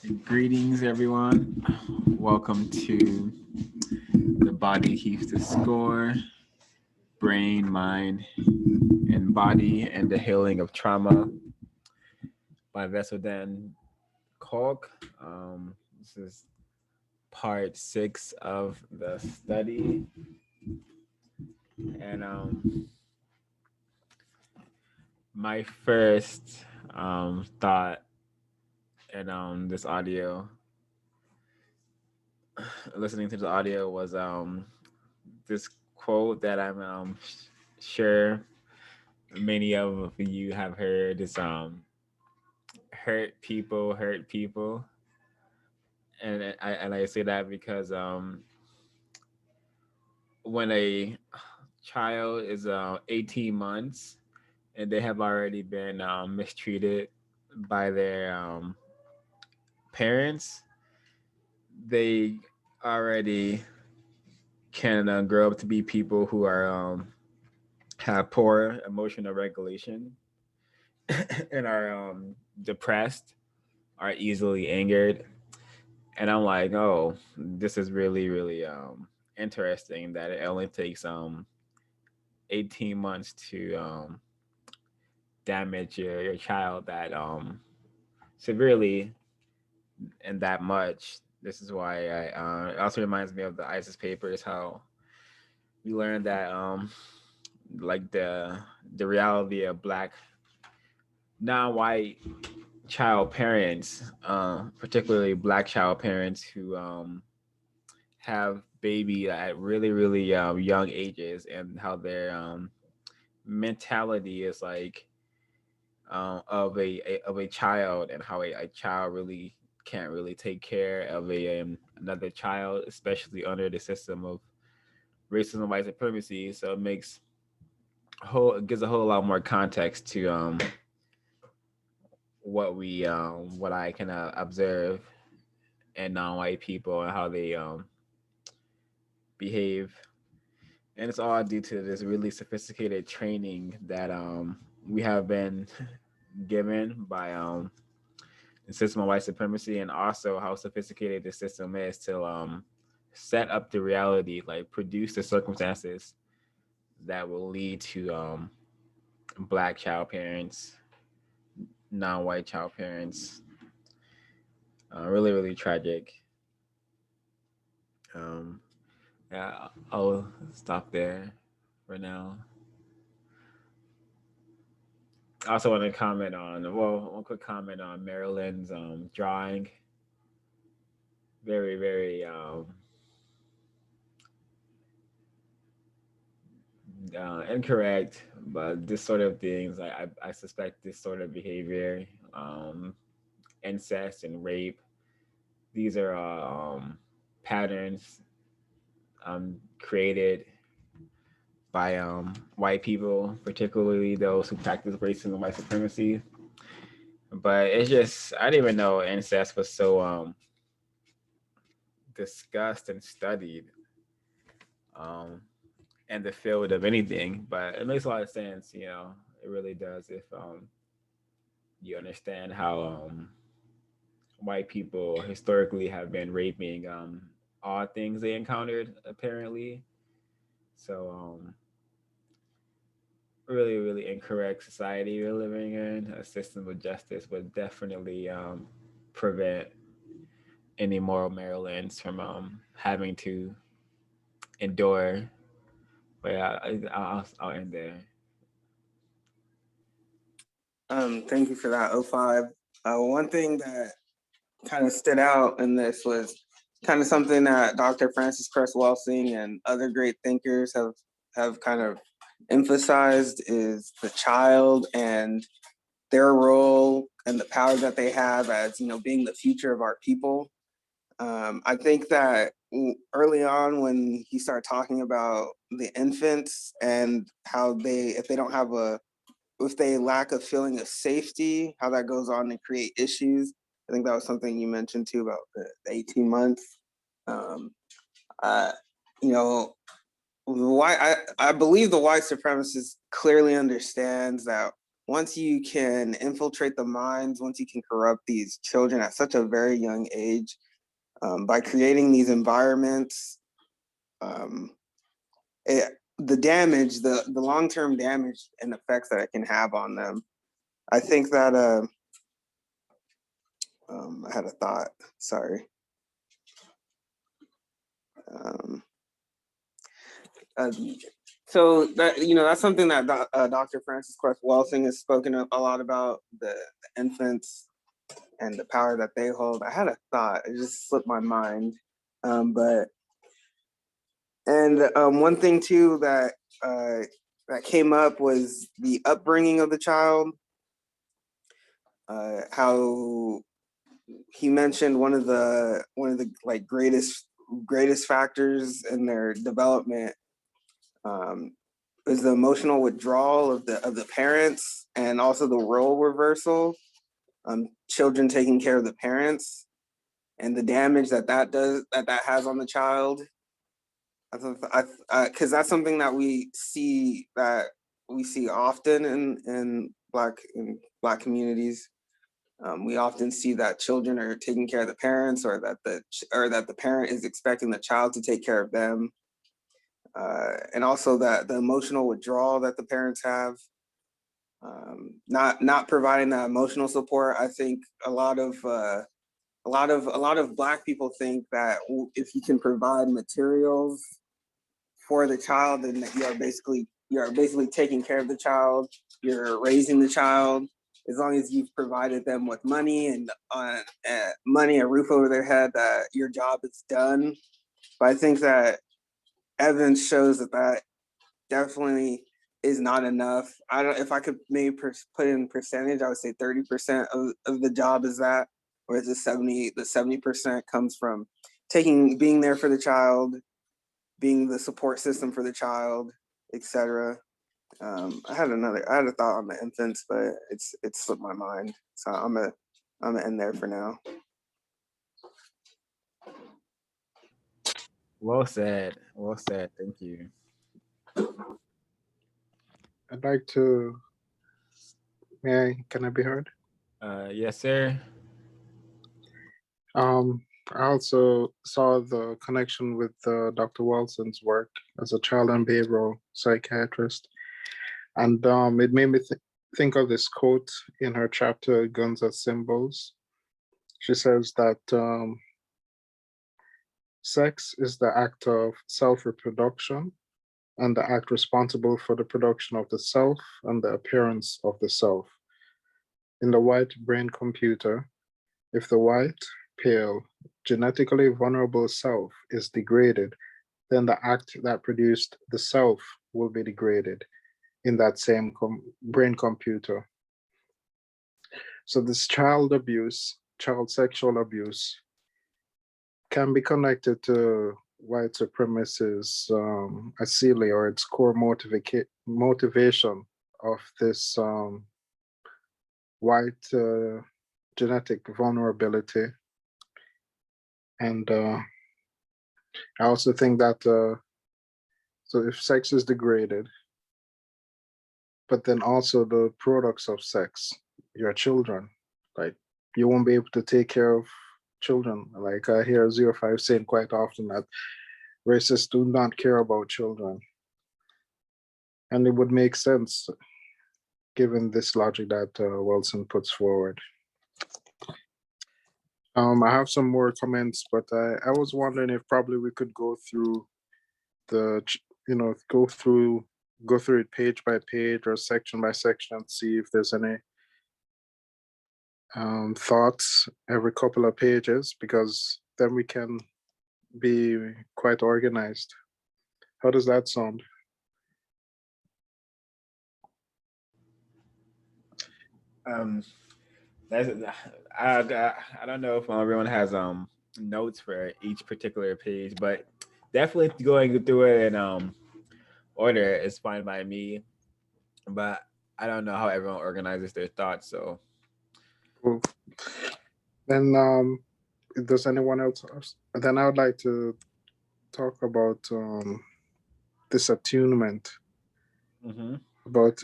Greetings, everyone. Welcome to The Body Keeps the Score, Brain, Mind, and Body, and the Healing of Trauma by Bessel Kolk. This is part 6 of the study. And my first thought in this audio, listening to the audio, was this quote that I'm sure many of you have heard. Is hurt people, and I say that because when a child is 18 months and they have already been mistreated by their parents, they already can grow up to be people who are have poor emotional regulation and are depressed, are easily angered. And I'm like, oh, this is really interesting that it only takes 18 months to damage your child that severely and that much. This is why it also reminds me of the ISIS papers, how we learned that like the reality of black non-white child parents, particularly black child parents who have baby at really young ages, and how their mentality is like of a child, and how a child really can't really take care of a another child, especially under the system of racism and white supremacy. So it gives a whole lot more context to what I can observe in non-white people and how they behave. And it's all due to this really sophisticated training that we have been given by the system of white supremacy, and also how sophisticated the system is to set up the reality, like produce the circumstances that will lead to black child parents, non-white child parents. Really tragic. Um, yeah, I'll stop there for now. I also want to comment on, well, one quick comment on Marilyn's drawing. Very incorrect, but this sort of things, I suspect this sort of behavior, um, incest and rape, these are patterns created by white people, particularly those who practice racism and white supremacy. But it's just, I didn't even know incest was so discussed and studied um, in the field of anything. But it makes a lot of sense, it really does, if you understand how white people historically have been raping all things they encountered, apparently. So, really incorrect society we're living in. A system of justice would definitely prevent any moral Marylands from having to endure. But yeah, I'll end there. Thank you for that, O5. One thing that kind of stood out in this was kind of something that Dr. Francis Cress Welsing and other great thinkers have kind of emphasized, is the child and their role and the power that they have as, being the future of our people. I think that early on, when he started talking about the infants and how if they don't have if they lack a feeling of safety, how that goes on to create issues. I think that was something you mentioned too, about the 18 months. Um, uh, you know, I believe the white supremacist clearly understands that once you can infiltrate the minds, once you can corrupt these children at such a very young age, by creating these environments, the damage, the long-term damage and effects that it can have on them. I think that I had a thought. Sorry. So that that's something that Dr. Francis Cress Welsing has spoken a lot about, the infants and the power that they hold. I had a thought, it just slipped my mind, but one thing too that came up was the upbringing of the child. How he mentioned one of the like greatest factors in their development is the emotional withdrawal of the parents, and also the role reversal. Children taking care of the parents, and the damage that does that has on the child. Because that's something that we see often in black communities. We often see that children are taking care of the parents, or that the parent is expecting the child to take care of them, and also that the emotional withdrawal that the parents have, not providing that emotional support. I think a lot of Black people think that if you can provide materials for the child, then you are basically taking care of the child. You're raising the child. As long as you've provided them with money and a roof over their head, that your job is done. But I think that evidence shows that definitely is not enough. I don't. If I could maybe put in percentage, I would say 30% of the job is that, whereas the 70% comes from being there for the child, being the support system for the child, etc. I had a thought on the infants, but it's slipped my mind. So I'm gonna end there for now. Well said. Well said. Thank you. I'd like to. Can I be heard? Yes, sir. I also saw the connection with Dr. Wilson's work as a child and behavioral psychiatrist. And it made me think of this quote in her chapter, Guns as Symbols. She says that sex is the act of self-reproduction and the act responsible for the production of the self and the appearance of the self. In the white brain computer, if the white, pale, genetically vulnerable self is degraded, then the act that produced the self will be degraded in that same brain computer. So this child sexual abuse can be connected to white supremacy's asili, or its core motivation of this white genetic vulnerability. And I also think that so if sex is degraded, but then also the products of sex, your children, like you won't be able to take care of children. Like I hear 05 saying quite often that racists do not care about children. And it would make sense given this logic that Wilson puts forward. I have some more comments, but I was wondering if probably we could go through go through it page by page or section by section and see if there's any thoughts every couple of pages, because then we can be quite organized. How does that sound? I don't know if everyone has notes for each particular page, but definitely going through it in order is fine by me. But I don't know how everyone organizes their thoughts, so. Cool. Then does anyone else? Then I would like to talk about this attunement. Mm-hmm. about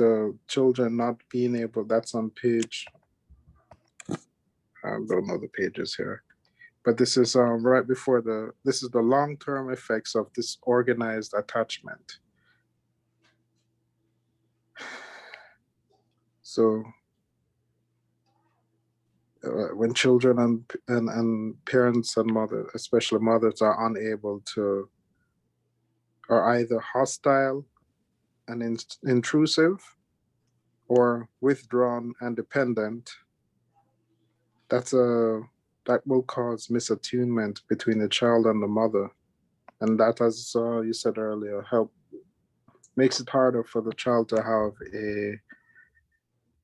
children not being able, that's on page, I don't know the pages here, but this is right before this is the long-term effects of disorganized attachment. So when children and parents and mothers, especially mothers, are unable to, are either hostile and intrusive or withdrawn and dependent, that will cause misattunement between the child and the mother. And that, as you said earlier, makes it harder for the child to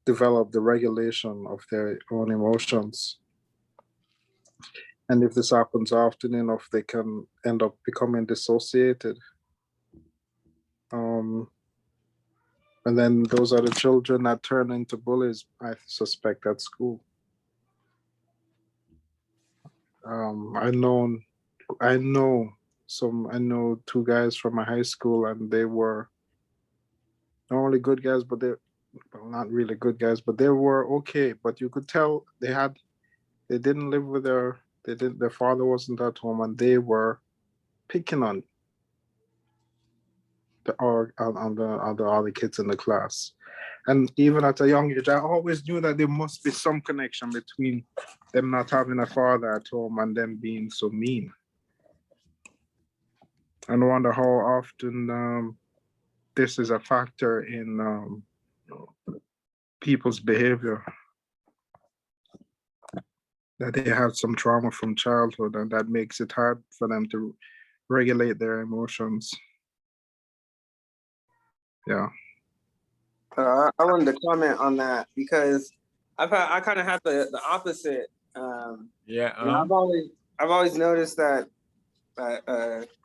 develop the regulation of their own emotions. And if this happens often enough, they can end up becoming dissociated. And then those are the children that turn into bullies, I suspect, at school. I know two guys from my high school, and they were not only good guys, but not really good guys, but they were okay. But you could tell they didn't live with their father wasn't at home, and they were picking on the other kids in the class. And even at a young age, I always knew that there must be some connection between them not having a father at home and them being so mean. And I wonder how often this is a factor in people's behavior, that they have some trauma from childhood, and that makes it hard for them to regulate their emotions. Yeah. I wanted to comment on that because I kind of had the opposite. I've always noticed that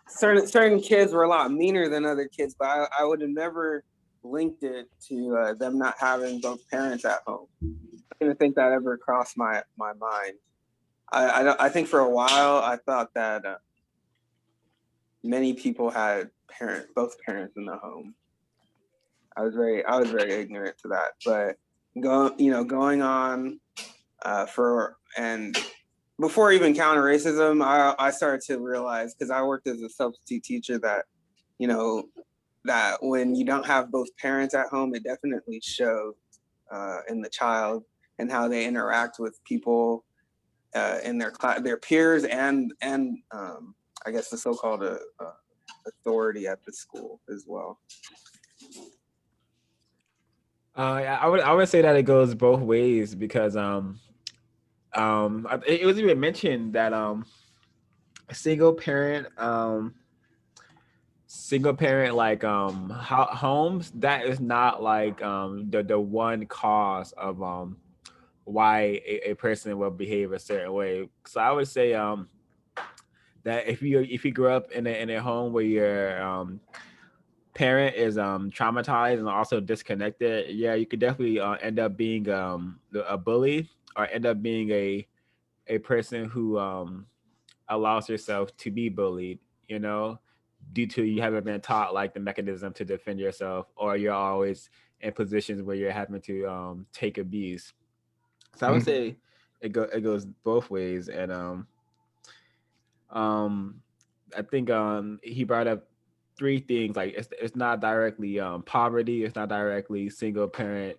certain kids were a lot meaner than other kids, but I would have never linked it to them not having both parents at home. I didn't think that ever crossed my mind. I think for a while I thought that many people had both parents in the home. I was very ignorant to that, but going on and before even counter racism, I started to realize, because I worked as a substitute teacher, that that when you don't have both parents at home, it definitely shows in the child and how they interact with people in their class, their peers, and I guess the so-called authority at the school as well. I would say that it goes both ways, because it was even mentioned that single parent like homes, that is not like the one cause of why a person will behave a certain way. So I would say that if you grow up in a home where your parent is traumatized and also disconnected, yeah, you could definitely end up being a bully, or end up being a person who allows yourself to be bullied, due to you haven't been taught like the mechanism to defend yourself, or you're always in positions where you're having to take abuse. So I would say it goes both ways. And I think he brought up three things, like it's not directly poverty, it's not directly single parent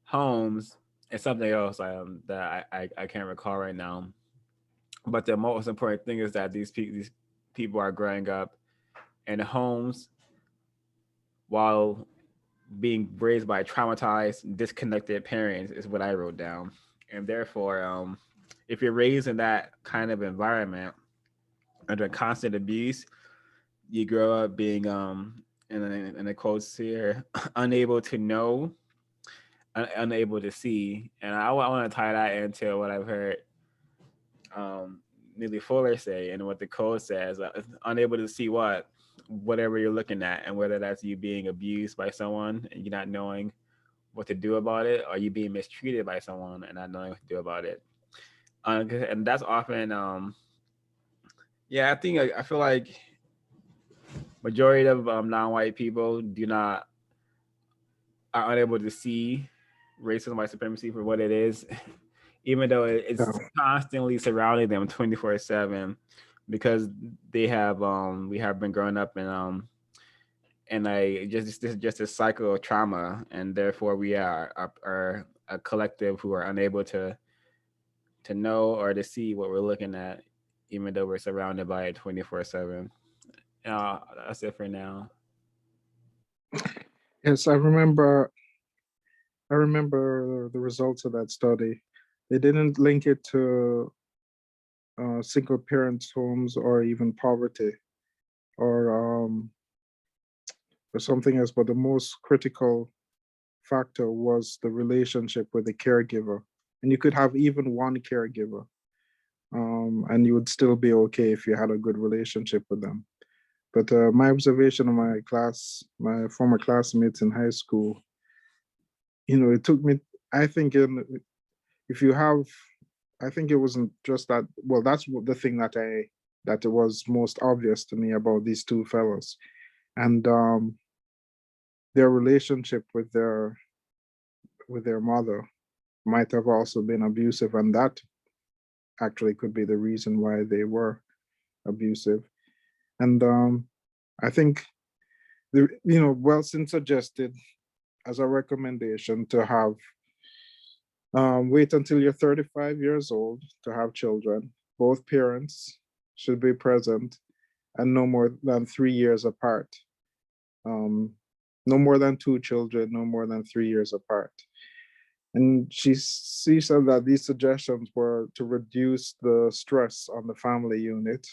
homes, and something else that I can't recall right now. But the most important thing is that these people are growing up in homes while being raised by traumatized, disconnected parents, is what I wrote down. And therefore, if you're raised in that kind of environment under constant abuse, you grow up being in the quotes here, unable to know, unable to see. And I want to tie that into what I've heard Neely Fuller say, and what the code says, unable to see whatever you're looking at, and whether that's you being abused by someone and you not knowing what to do about it, or you being mistreated by someone and not knowing what to do about it. And that's often I think I feel like majority of non-white people do not are unable to see racism, white supremacy for what it is, even though it's Yeah. constantly surrounding them 24/7, because they have we have been growing up in a just a cycle of trauma, and therefore we are a collective who are unable to know or to see what we're looking at, even though we're surrounded by it 24/7. That's it for now. Yes, I remember the results of that study. They didn't link it to single parents homes or even poverty or or something else, but the most critical factor was the relationship with the caregiver. And you could have even one caregiver, and you would still be okay if you had a good relationship with them. But my observation of my former classmates in high school, it took me, I think, if you have, I think it wasn't just that, well, that's the thing that it was most obvious to me about these two fellows. And their relationship with their mother might have also been abusive, and that actually could be the reason why they were abusive. And I think Wilson suggested as a recommendation to have wait until you're 35 years old to have children. Both parents should be present and no more than 3 years apart. Um, no more than two children, no more than 3 years apart. And she said that these suggestions were to reduce the stress on the family unit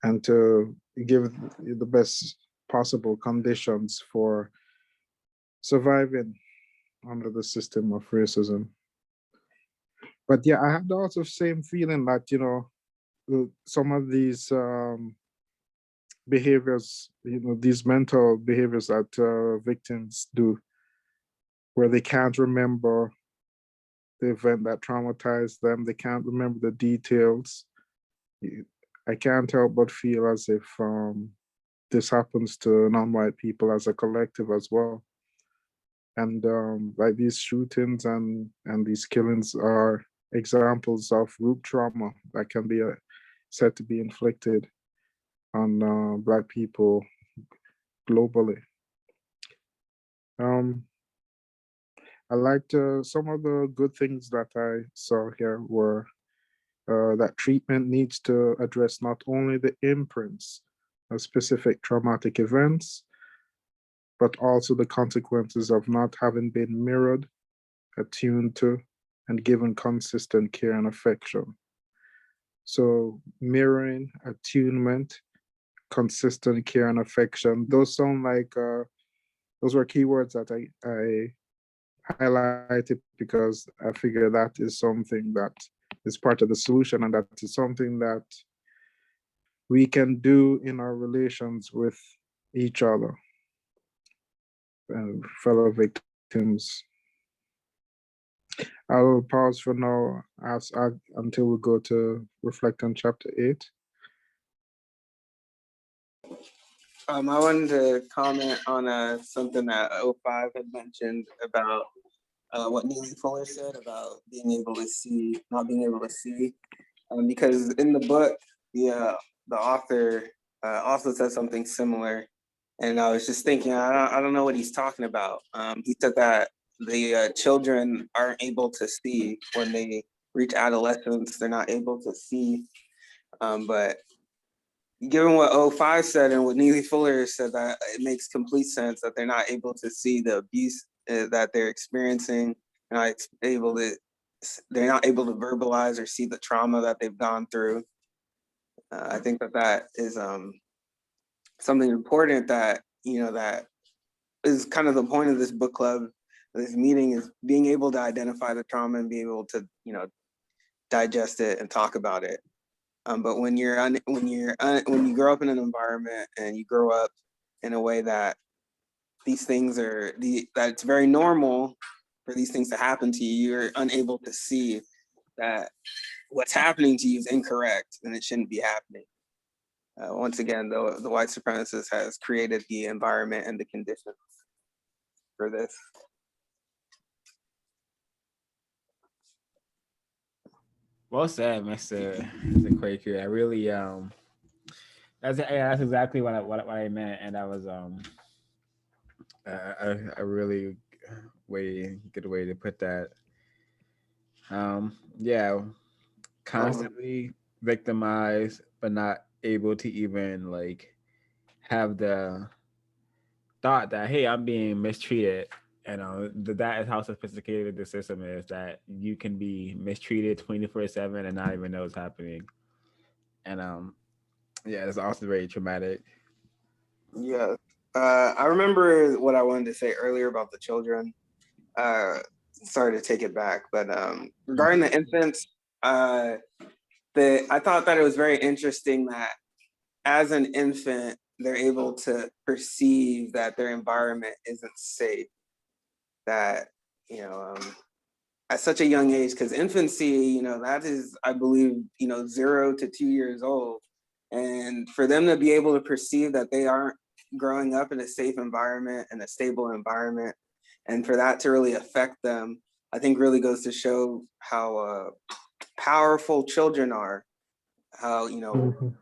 and to give the best possible conditions for surviving under the system of racism. But yeah, I had also same feeling that some of these behaviors, these mental behaviors that victims do, where they can't remember the event that traumatized them, they can't remember the details. I can't help but feel as if this happens to non-white people as a collective as well. And like these shootings and these killings are examples of root trauma that can be said to be inflicted on Black people globally. Um, I liked some of the good things that I saw here were that treatment needs to address not only the imprints of specific traumatic events, but also the consequences of not having been mirrored, attuned to, and given consistent care and affection. So mirroring, attunement, consistent care and affection, those sound like those were keywords that I highlighted because I figure that is something that is part of the solution, and that is something that we can do in our relations with each other, fellow victims. I'll pause for now until we go to reflect on chapter 8. I wanted to comment on something that O5 had mentioned about what Neely Fuller said about being able to see, not being able to see, because in the book, the author also said something similar, and I was just thinking, I don't know what he's talking about. He said that the children aren't able to see when they reach adolescence; they're not able to see, but given what O5 said and what Neely Fuller said, that it makes complete sense that they're not able to see the abuse that they're experiencing, not able to, they're not able to verbalize or see the trauma that they've gone through. I think that is something important that that is kind of the point of this book club, this meeting, is being able to identify the trauma and be able to digest it and talk about it. But when you grow up in an environment and you grow up in a way that these things that it's very normal for these things to happen to you, you're unable to see that what's happening to you is incorrect and it shouldn't be happening. Once again, the white supremacist has created the environment and the conditions for this. Well said, Mr. Quaker. I really that's exactly what I meant, and that was a really good way to put that. Yeah, Um, constantly victimized, but not able to even like have the thought that hey, I'm being mistreated. You know, that is how sophisticated the system is. That you can be mistreated 24/7 and not even know what's happening. And yeah, it's also very traumatic. yeah. I remember what I wanted to say earlier about the children. Uh, Sorry to take it back, but regarding the infants, uh, I thought that it was very interesting that as an infant, they're able to perceive that their environment isn't safe. That you know, at such a young age, because infancy, that is, I believe, 0 to 2 years old, and for them to be able to perceive that they aren't growing up in a safe environment and a stable environment, and for that to really affect them, I think really goes to show how powerful children are, how Mhm.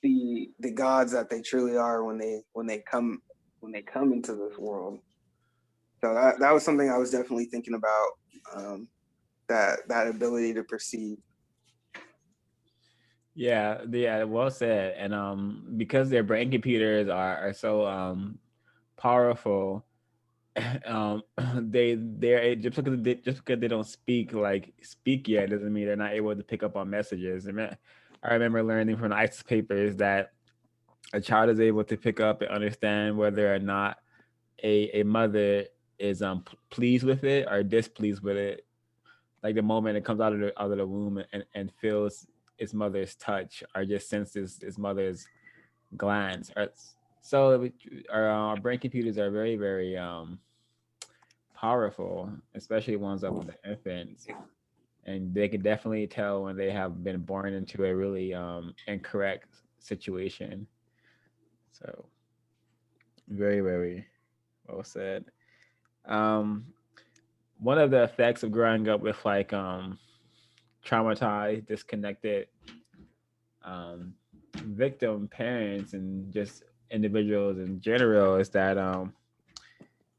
the gods that they truly are when they come into this world. So that was something I was definitely thinking about. That ability to perceive. Yeah, well said. And because their brain computers are so powerful, um just because they don't speak yet doesn't mean they're not able to pick up on messages. I remember learning from the ISIS papers that a child is able to pick up and understand whether or not a mother is pleased with it or displeased with it, like the moment it comes out of the womb and feels its mother's touch or just senses its mother's glance. So our brain computers are very very powerful, especially ones of the infants, and they can definitely tell when they have been born into a really incorrect situation. So very very well said. Um, One of the effects of growing up with traumatized, disconnected victim parents and just individuals in general is that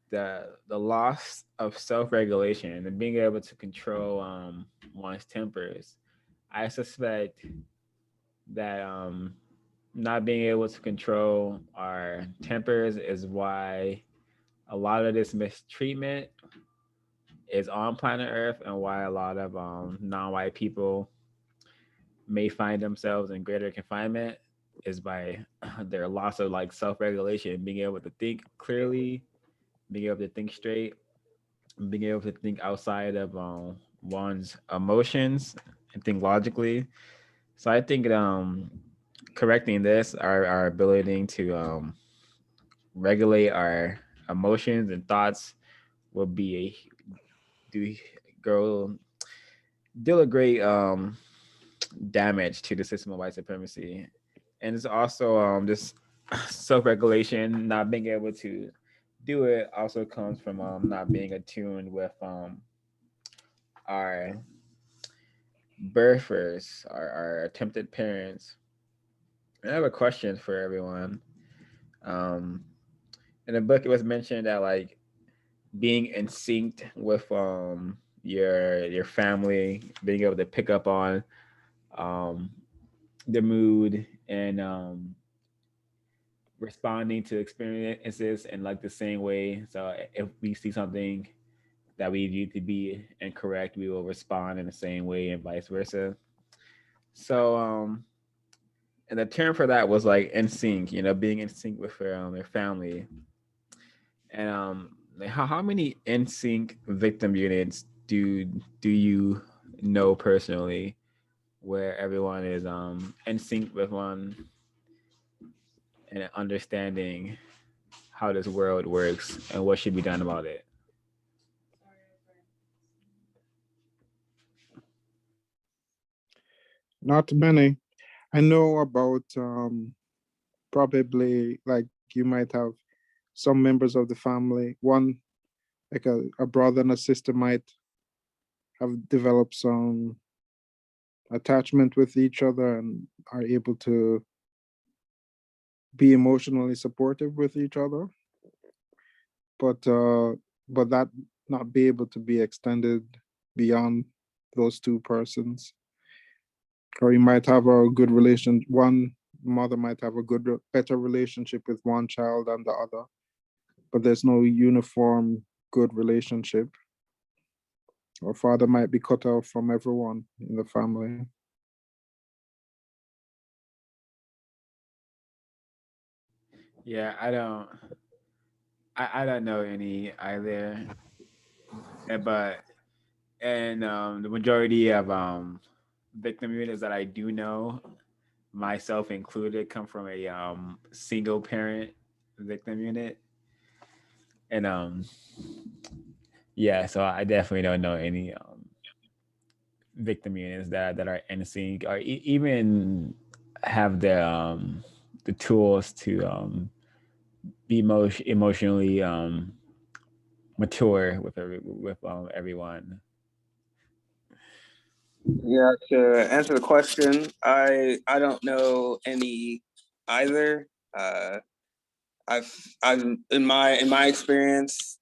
the loss of self regulation and being able to control one's tempers. I suspect that not being able to control our tempers is why a lot of this mistreatment is on planet Earth, and why a lot of non-white people may find themselves in greater confinement is by their loss of like self-regulation, being able to think clearly, being able to think straight, being able to think outside of one's emotions and think logically. So I think correcting this, our ability to regulate our emotions and thoughts will be do go deal a great damage to the system of white supremacy. And it's also this self-regulation, not being able to do it also comes from not being attuned with our birthers, our attempted parents. I have a question for everyone. Um, in the book, it was mentioned that like being in sync with your family, being able to pick up on um, the mood and responding to experiences in like the same way. So if we see something that we view to be incorrect, we will respond in the same way and vice versa. So and the term for that was like in sync, being in sync with your family. And like how many in sync victim units do you know personally where everyone is in sync with one and understanding how this world works and what should be done about it? Not many. I know about probably like you might have some members of the family. One, like a brother and a sister might have developed some attachment with each other and are able to be emotionally supportive with each other, but that not be able to be extended beyond those two persons. Or you might have a good relation, one mother might have a better relationship with one child than the other, but there's no uniform good relationship. Or father might be cut off from everyone in the family. Yeah, I don't know any either, but and the majority of victim units that I do know, myself included, come from a single parent victim unit, and yeah, so I definitely don't know any victim units that are in sync or even have the tools to be emotionally mature with everyone. Yeah, to answer the question, I don't know any either. I've in my experience,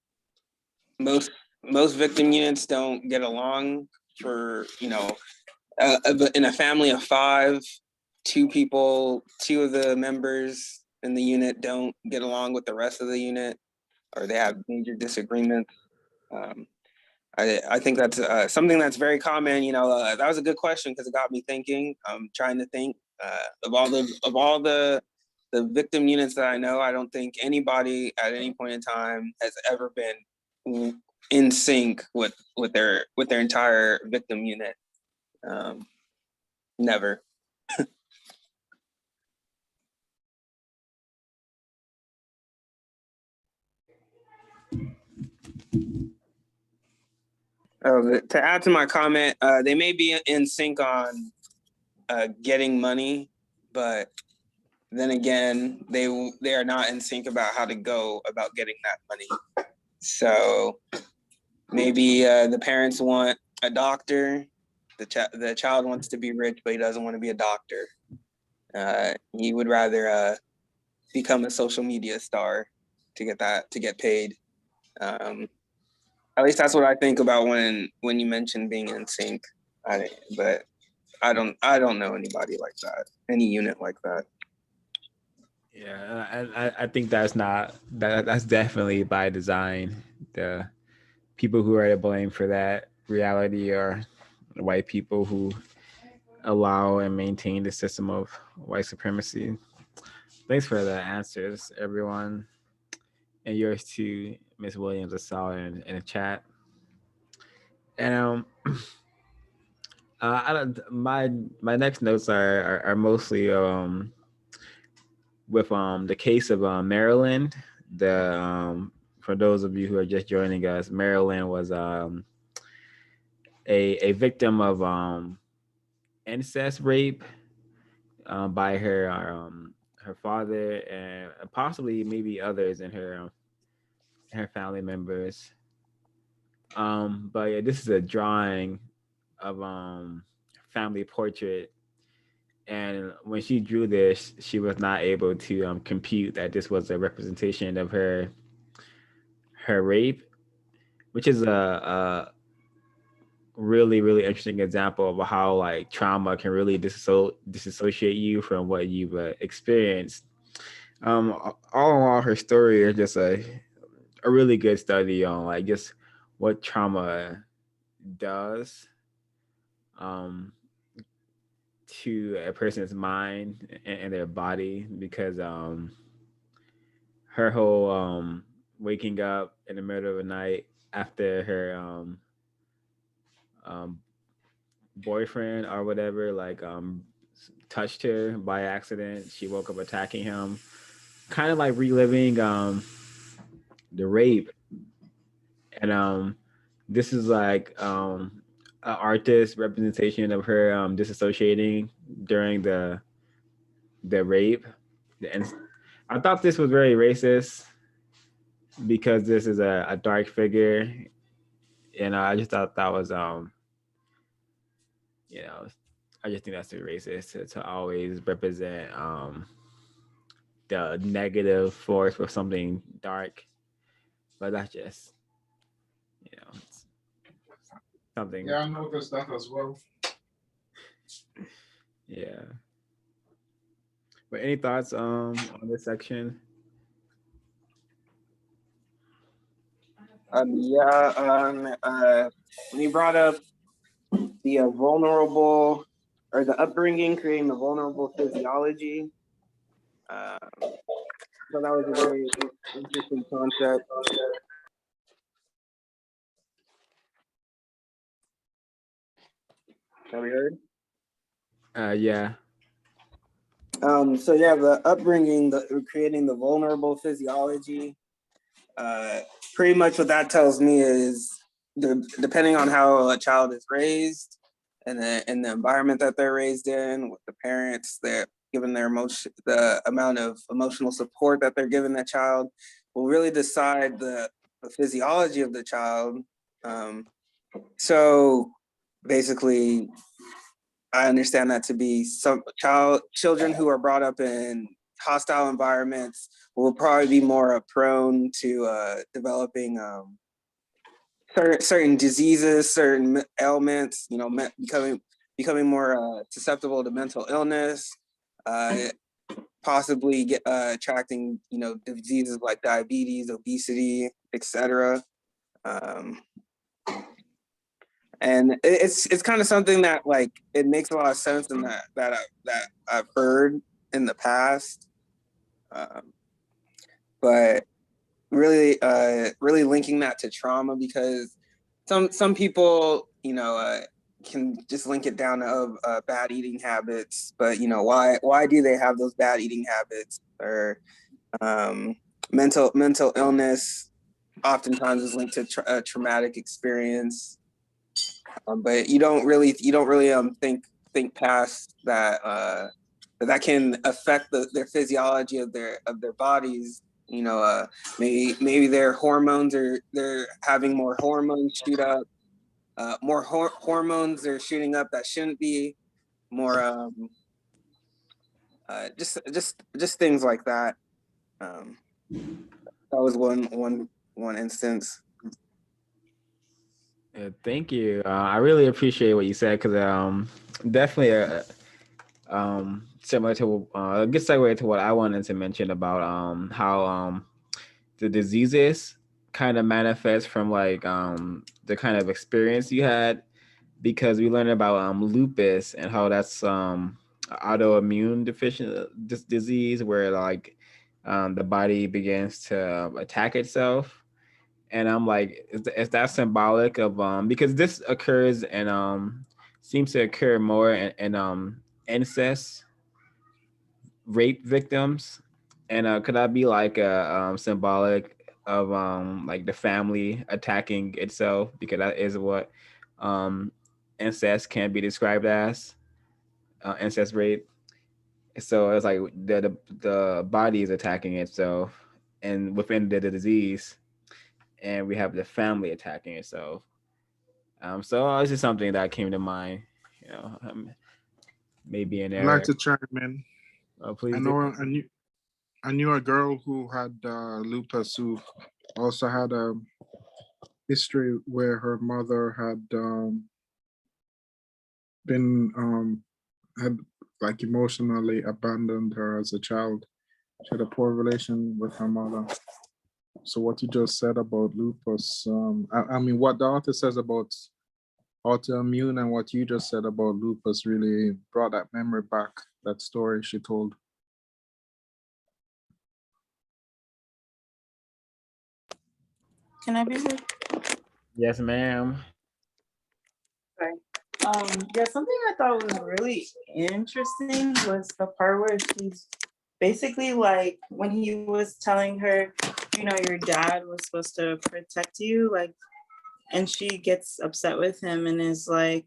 most most victim units don't get along for in a family of five, two of the members in the unit don't get along with the rest of the unit, or they have major disagreements. Um, I think that's something that's very common. That was a good question because it got me thinking. I'm trying to think of all the victim units that I know. I don't think anybody at any point in time has ever been in sync with their entire victim unit. Never. To add to my comment, they may be in sync on getting money, but then again, they are not in sync about how to go about getting that money. So maybe the parents want a doctor, the child wants to be rich, but he doesn't want to be a doctor. He would rather become a social media star to get paid. At least that's what I think about when you mention being in sync. But I don't know anybody like that, any unit like that. Yeah, I think that's definitely by design. The people who are to blame for that reality are white people who allow and maintain the system of white supremacy. Thanks for the answers, everyone, and yours too, Miss Williams. I saw in the chat, and I don't, my next notes are mostly with the case of Marilyn. The For those of you who are just joining us, Marilyn was a victim of incest rape by her father and possibly maybe others in her family members. But yeah, this is a drawing of family portrait, and when she drew this, she was not able to compute that this was a representation of her rape, which is a really interesting example of how like trauma can really disassociate you from what you've experienced. All in all, her story is just a really good study on like just what trauma does um to a person's mind and their body, because her whole waking up in the middle of the night after her um boyfriend or whatever like touched her by accident, she woke up attacking him, kind of like reliving the rape. And this is like an artist representation of her disassociating during the rape. And I thought this was very racist because this is a dark figure. I just thought that was you know I just think that's too racist to always represent the negative force with something dark. But that's just, it's something. Yeah, I noticed that as well. Yeah. But any thoughts on this section? When you brought up the vulnerable or the upbringing, creating the vulnerable physiology, so that was a very interesting concept. Have you heard? Yeah. So yeah, the upbringing, creating the vulnerable physiology. Pretty much what that tells me is depending on how a child is raised and the environment that they're raised in, with the parents, they're given their emotion, the amount of emotional support that they're giving that child will really decide the physiology of the child. So basically, I understand that to be some children who are brought up in hostile environments will probably be more prone to developing certain diseases, certain ailments. Becoming more susceptible to mental illness, possibly attracting diseases like diabetes, obesity, etc. And it's kind of something that like it makes a lot of sense and that I've heard in the past, but really linking that to trauma, because some people can just link it down to bad eating habits, but why do they have those bad eating habits, or mental illness oftentimes is linked to a traumatic experience. But you don't really think past that that can affect their physiology of their bodies. Maybe their hormones, or they're having more hormones shoot up, more hormones are shooting up that shouldn't be, more just things like that. That was one instance. Thank you. I really appreciate what you said because definitely similar to a good segue to what I wanted to mention about how the diseases kind of manifest from like the kind of experience you had, because we learned about lupus and how that's autoimmune deficient disease where like the body begins to attack itself. And I'm like, is that symbolic of because this occurs and seems to occur more in incest rape victims, and could that be like a symbolic of like the family attacking itself, because that is what um incest can be described as, incest rape. So it's like the body is attacking itself, and within the disease, and we have the family attacking itself. So this is something that came to mind. You know, maybe an I'd like error. to chime in. Oh, I please do. know I knew a girl who had lupus, who also had a history where her mother had been had like emotionally abandoned her as a child. She had a poor relation with her mother. So what you just said about lupus, I mean, what the author says about autoimmune and what you just said about lupus really brought that memory back, that story she told. Can I be heard? Yes, ma'am. Sorry. Yeah, something I thought was really interesting was the part where she's basically like when he was telling her, your dad was supposed to protect you, like, and she gets upset with him and is like,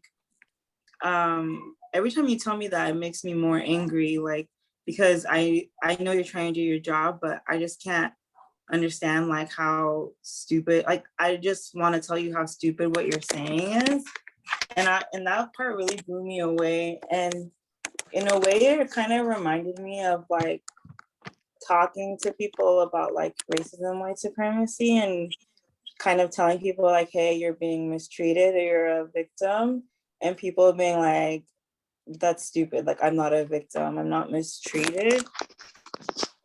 every time you tell me that, it makes me more angry, like, because I know you're trying to do your job, but I just can't understand like how stupid, like I just want to tell you how stupid what you're saying is. and that part really blew me away. And in a way, it kind of reminded me of like talking to people about like racism, white supremacy, and kind of telling people like, hey, you're being mistreated or you're a victim, and people being like, that's stupid. Like, I'm not a victim. I'm not mistreated.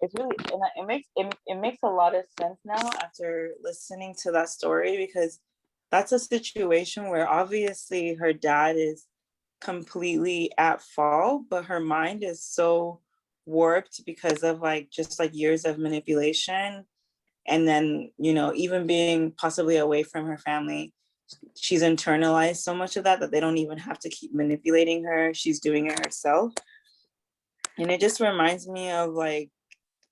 It's really, and it makes a lot of sense now after listening to that story, because that's a situation where obviously her dad is completely at fault, but her mind is so warped because of like just like years of manipulation. And then, you know, even being possibly away from her family, she's internalized so much of that they don't even have to keep manipulating her. She's doing it herself. And it just reminds me of like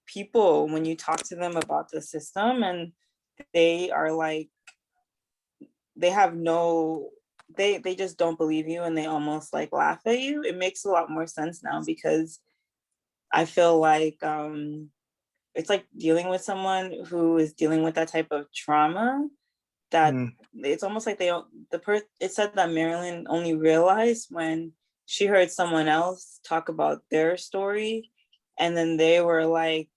people when you talk to them about the system and they are like, they have no, they just don't believe you and they almost like laugh at you. It makes a lot more sense now because I feel like it's like dealing with someone who is dealing with that type of trauma that it's almost like they don't, it said that Marilyn only realized when she heard someone else talk about their story, and then they were like,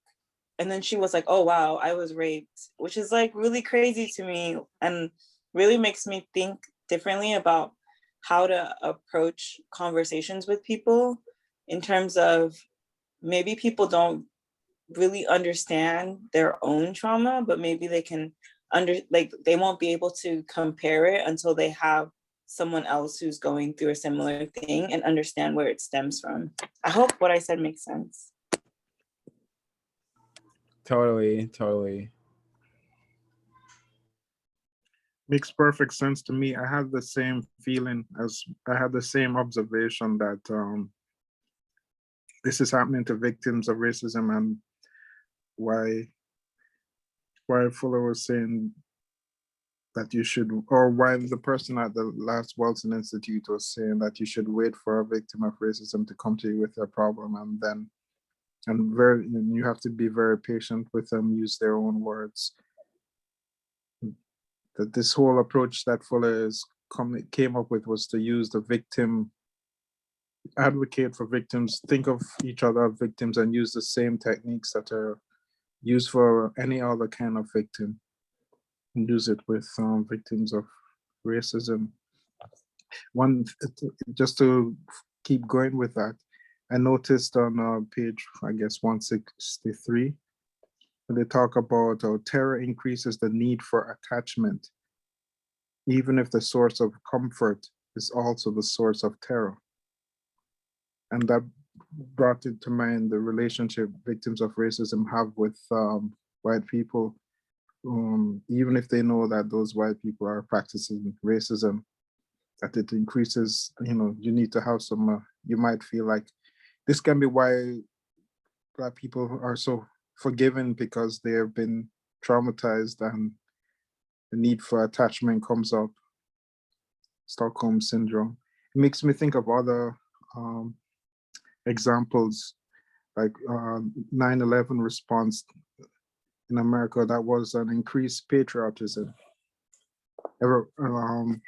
and then she was like, oh wow, I was raped, which is like really crazy to me and really makes me think differently about how to approach conversations with people, in terms of maybe people don't really understand their own trauma, but maybe they can like they won't be able to compare it until they have someone else who's going through a similar thing and understand where it stems from. I hope what I said makes sense. Totally. Makes perfect sense to me. I had the same feeling as I had the same observation that this is happening to victims of racism, and why Fuller was saying that you should, or why the person at the last Walton Institute was saying that you should wait for a victim of racism to come to you with their problem, and you have to be very patient with them, use their own words. That this whole approach that Fuller came up with was to use the victim, advocate for victims, think of each other as victims, and use the same techniques that are used for any other kind of victim, and use it with victims of racism. Just to keep going with that, I noticed on page, I guess, 163, when they talk about how terror increases the need for attachment, even if the source of comfort is also the source of terror. And that brought it to mind the relationship victims of racism have with white people, even if they know that those white people are practicing racism, that it increases, you need to have some, you might feel like this can be why Black people are so forgiving, because they have been traumatized and the need for attachment comes up. Stockholm syndrome. It makes me think of other examples, like 9/11 response in America. That was an increased patriotism. The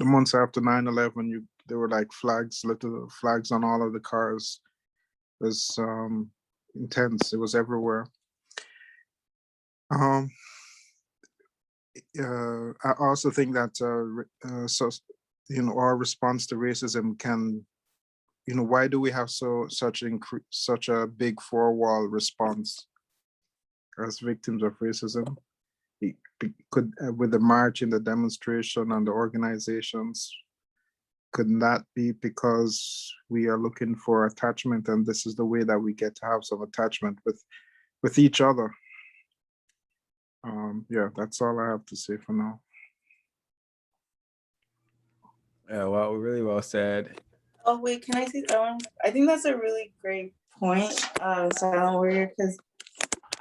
months after 9/11, there were like little flags on all of the cars. It was intense. It was everywhere. I also think that our response to racism can, why do we have such a big four-wall response as victims of racism? It could, with the march and the demonstration and the organizations, could that be because we are looking for attachment, and this is the way that we get to have some attachment with each other? Yeah, that's all I have to say for now. Yeah, well, really well said. Oh wait, can I say that one? I think that's a really great point, Silent Warrior, because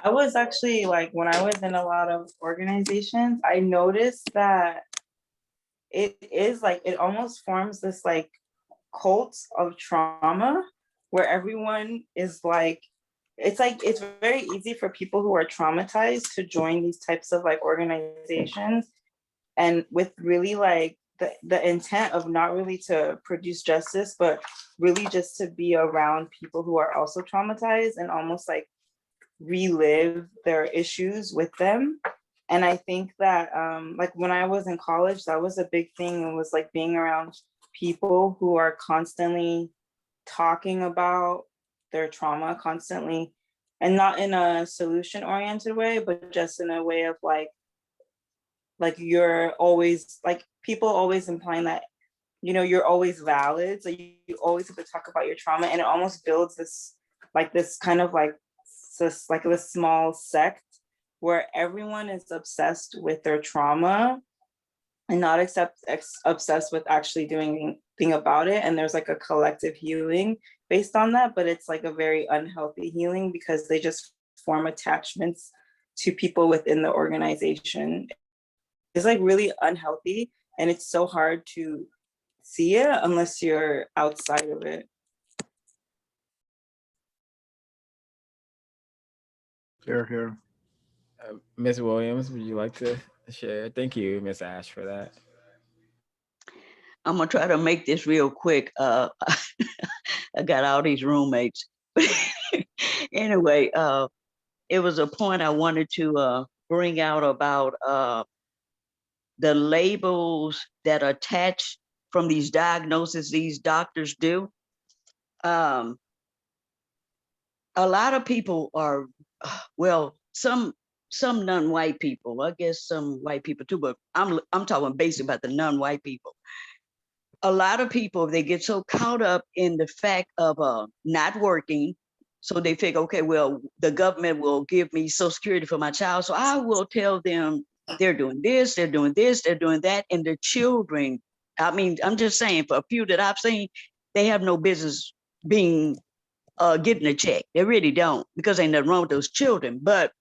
I was actually like, when I was in a lot of organizations, I noticed that it is like, it almost forms this like cult of trauma where everyone is like, it's very easy for people who are traumatized to join these types of like organizations, and with really like the intent of not really to produce justice, but really just to be around people who are also traumatized and almost like relive their issues with them. And I think that like when I was in college, that was a big thing. It was like being around people who are constantly talking about their trauma constantly, and not in a solution oriented way, but just in a way of like you're always like people always implying that you're always valid, so you always have to talk about your trauma, and it almost builds this kind of like this small sect where everyone is obsessed with their trauma and not obsessed with actually doing anything about it. And there's like a collective healing based on that, but it's like a very unhealthy healing because they just form attachments to people within the organization. It's like really unhealthy, and it's so hard to see it unless you're outside of it. Here. Ms. Williams, would you like to share? Thank you, Miss Ash, for that. I'm gonna try to make this real quick. I got all these roommates. Anyway, it was a point I wanted to bring out about the labels that are attached from these diagnoses these doctors do. A lot of people are, well, some non-white people, I guess some white people too, but I'm talking basically about the non-white people. A lot of people, they get so caught up in the fact of not working, so they think, okay, well, the government will give me Social Security for my child, so I will tell them they're doing this, they're doing this, they're doing that, and the children, I mean, I'm just saying, for a few that I've seen, they have no business being getting a check. They really don't, because ain't nothing wrong with those children. But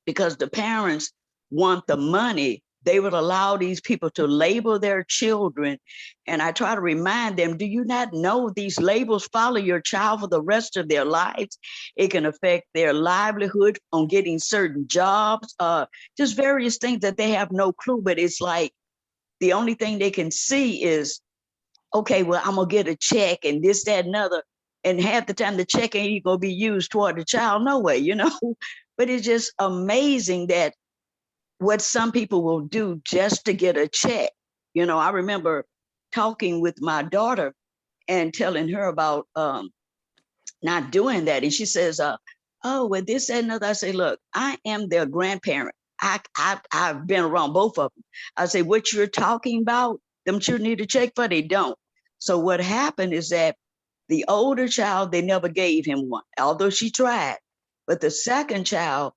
because the parents want the money, they would allow these people to label their children. And I try to remind them, do you not know these labels follow your child for the rest of their lives? It can affect their livelihood on getting certain jobs, just various things that they have no clue. But it's like the only thing they can see is, okay, well, I'm gonna get a check and this, that, and other. And half the time the check ain't even gonna be used toward the child, no way, But it's just amazing that what some people will do just to get a check. I remember talking with my daughter and telling her about not doing that. And she says, oh, well, this, that, and other. I say, look, I am their grandparent. I've been around both of them. I say, what you're talking about, them children need a check for, they don't. So what happened is that the older child, they never gave him one, although she tried. But the second child,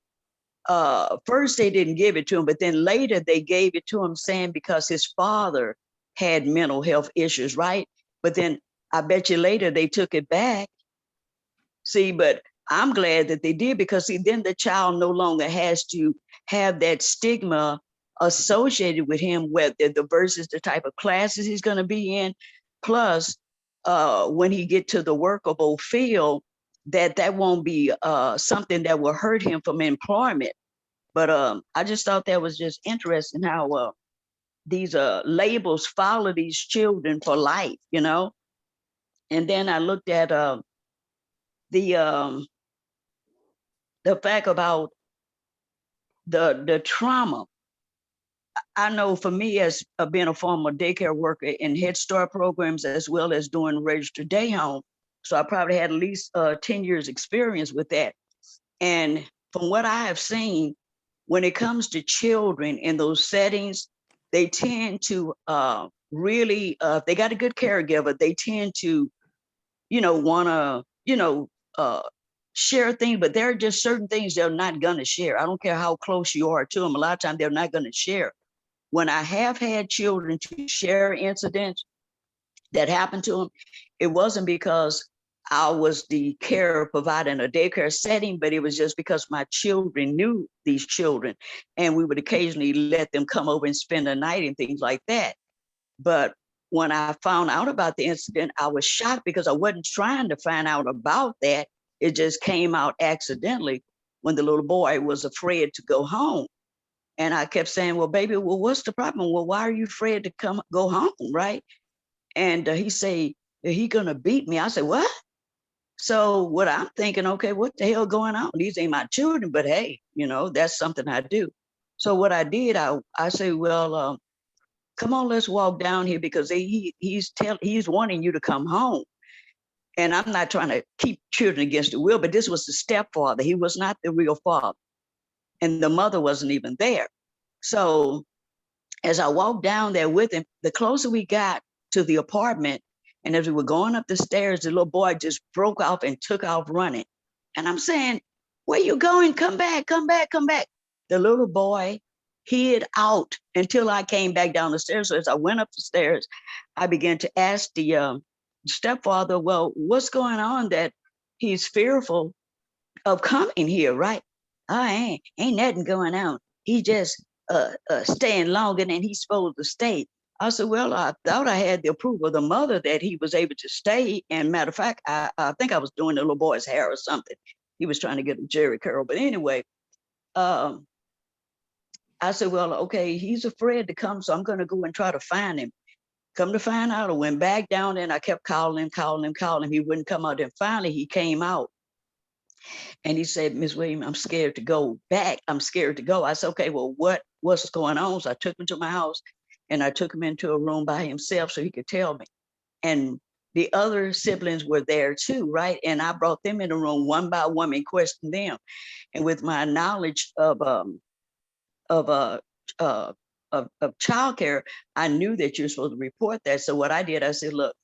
first they didn't give it to him, but then later they gave it to him, saying because his father had mental health issues, right? But then I bet you later they took it back. See, but I'm glad that they did, because see, then the child no longer has to have that stigma associated with him, whether the versus the type of classes he's going to be in. Plus, when he get to the workable field, that won't be something that will hurt him from employment. But I just thought that was just interesting how these labels follow these children for life, And then I looked at the fact about the trauma. I know for me, as being a former daycare worker in Head Start programs, as well as doing registered day home, so I probably had at least 10 years experience with that. And from what I have seen, when it comes to children in those settings, they tend to really, if they got a good caregiver, they tend to, want to, share things, but there are just certain things they're not going to share. I don't care how close you are to them. A lot of times they're not going to share. When I have had children to share incidents that happened to them, it wasn't because I was the care provider in a daycare setting, but it was just because my children knew these children, and we would occasionally let them come over and spend the night and things like that. But when I found out about the incident, I was shocked because I wasn't trying to find out about that. It just came out accidentally when the little boy was afraid to go home. And I kept saying, well, baby, well, what's the problem? Well, why are you afraid to go home, right? And he say, he gonna beat me. I said, what? So what I'm thinking, okay, what the hell going on? These ain't my children, but hey, that's something I do. So what I did, I say, well, come on, let's walk down here because he's wanting you to come home. And I'm not trying to keep children against the will, but this was the stepfather. He was not the real father. And the mother wasn't even there. So as I walked down there with him, the closer we got to the apartment, and as we were going up the stairs, the little boy just broke off and took off running. And I'm saying, where you going? Come back, come back, come back. The little boy hid out until I came back down the stairs. So as I went up the stairs, I began to ask the stepfather, well, what's going on that he's fearful of coming here, right? I ain't nothing going on. He just staying longer than he's supposed to stay. I said, well, I thought I had the approval of the mother that he was able to stay. And matter of fact, I think I was doing the little boy's hair or something. He was trying to get a jerry curl. But anyway, I said, well, okay, he's afraid to come, so I'm going to go and try to find him. Come to find out, I went back down there and I kept calling him. He wouldn't come out. And finally he came out. And he said, Miss Williams, I'm scared to go back. I'm scared to go. I said, okay, well, what's going on? So I took him to my house and I took him into a room by himself so he could tell me. And the other siblings were there too, right? And I brought them in the room one by one and questioned them. And with my knowledge of childcare, I knew that you're supposed to report that. So what I did, I said, look,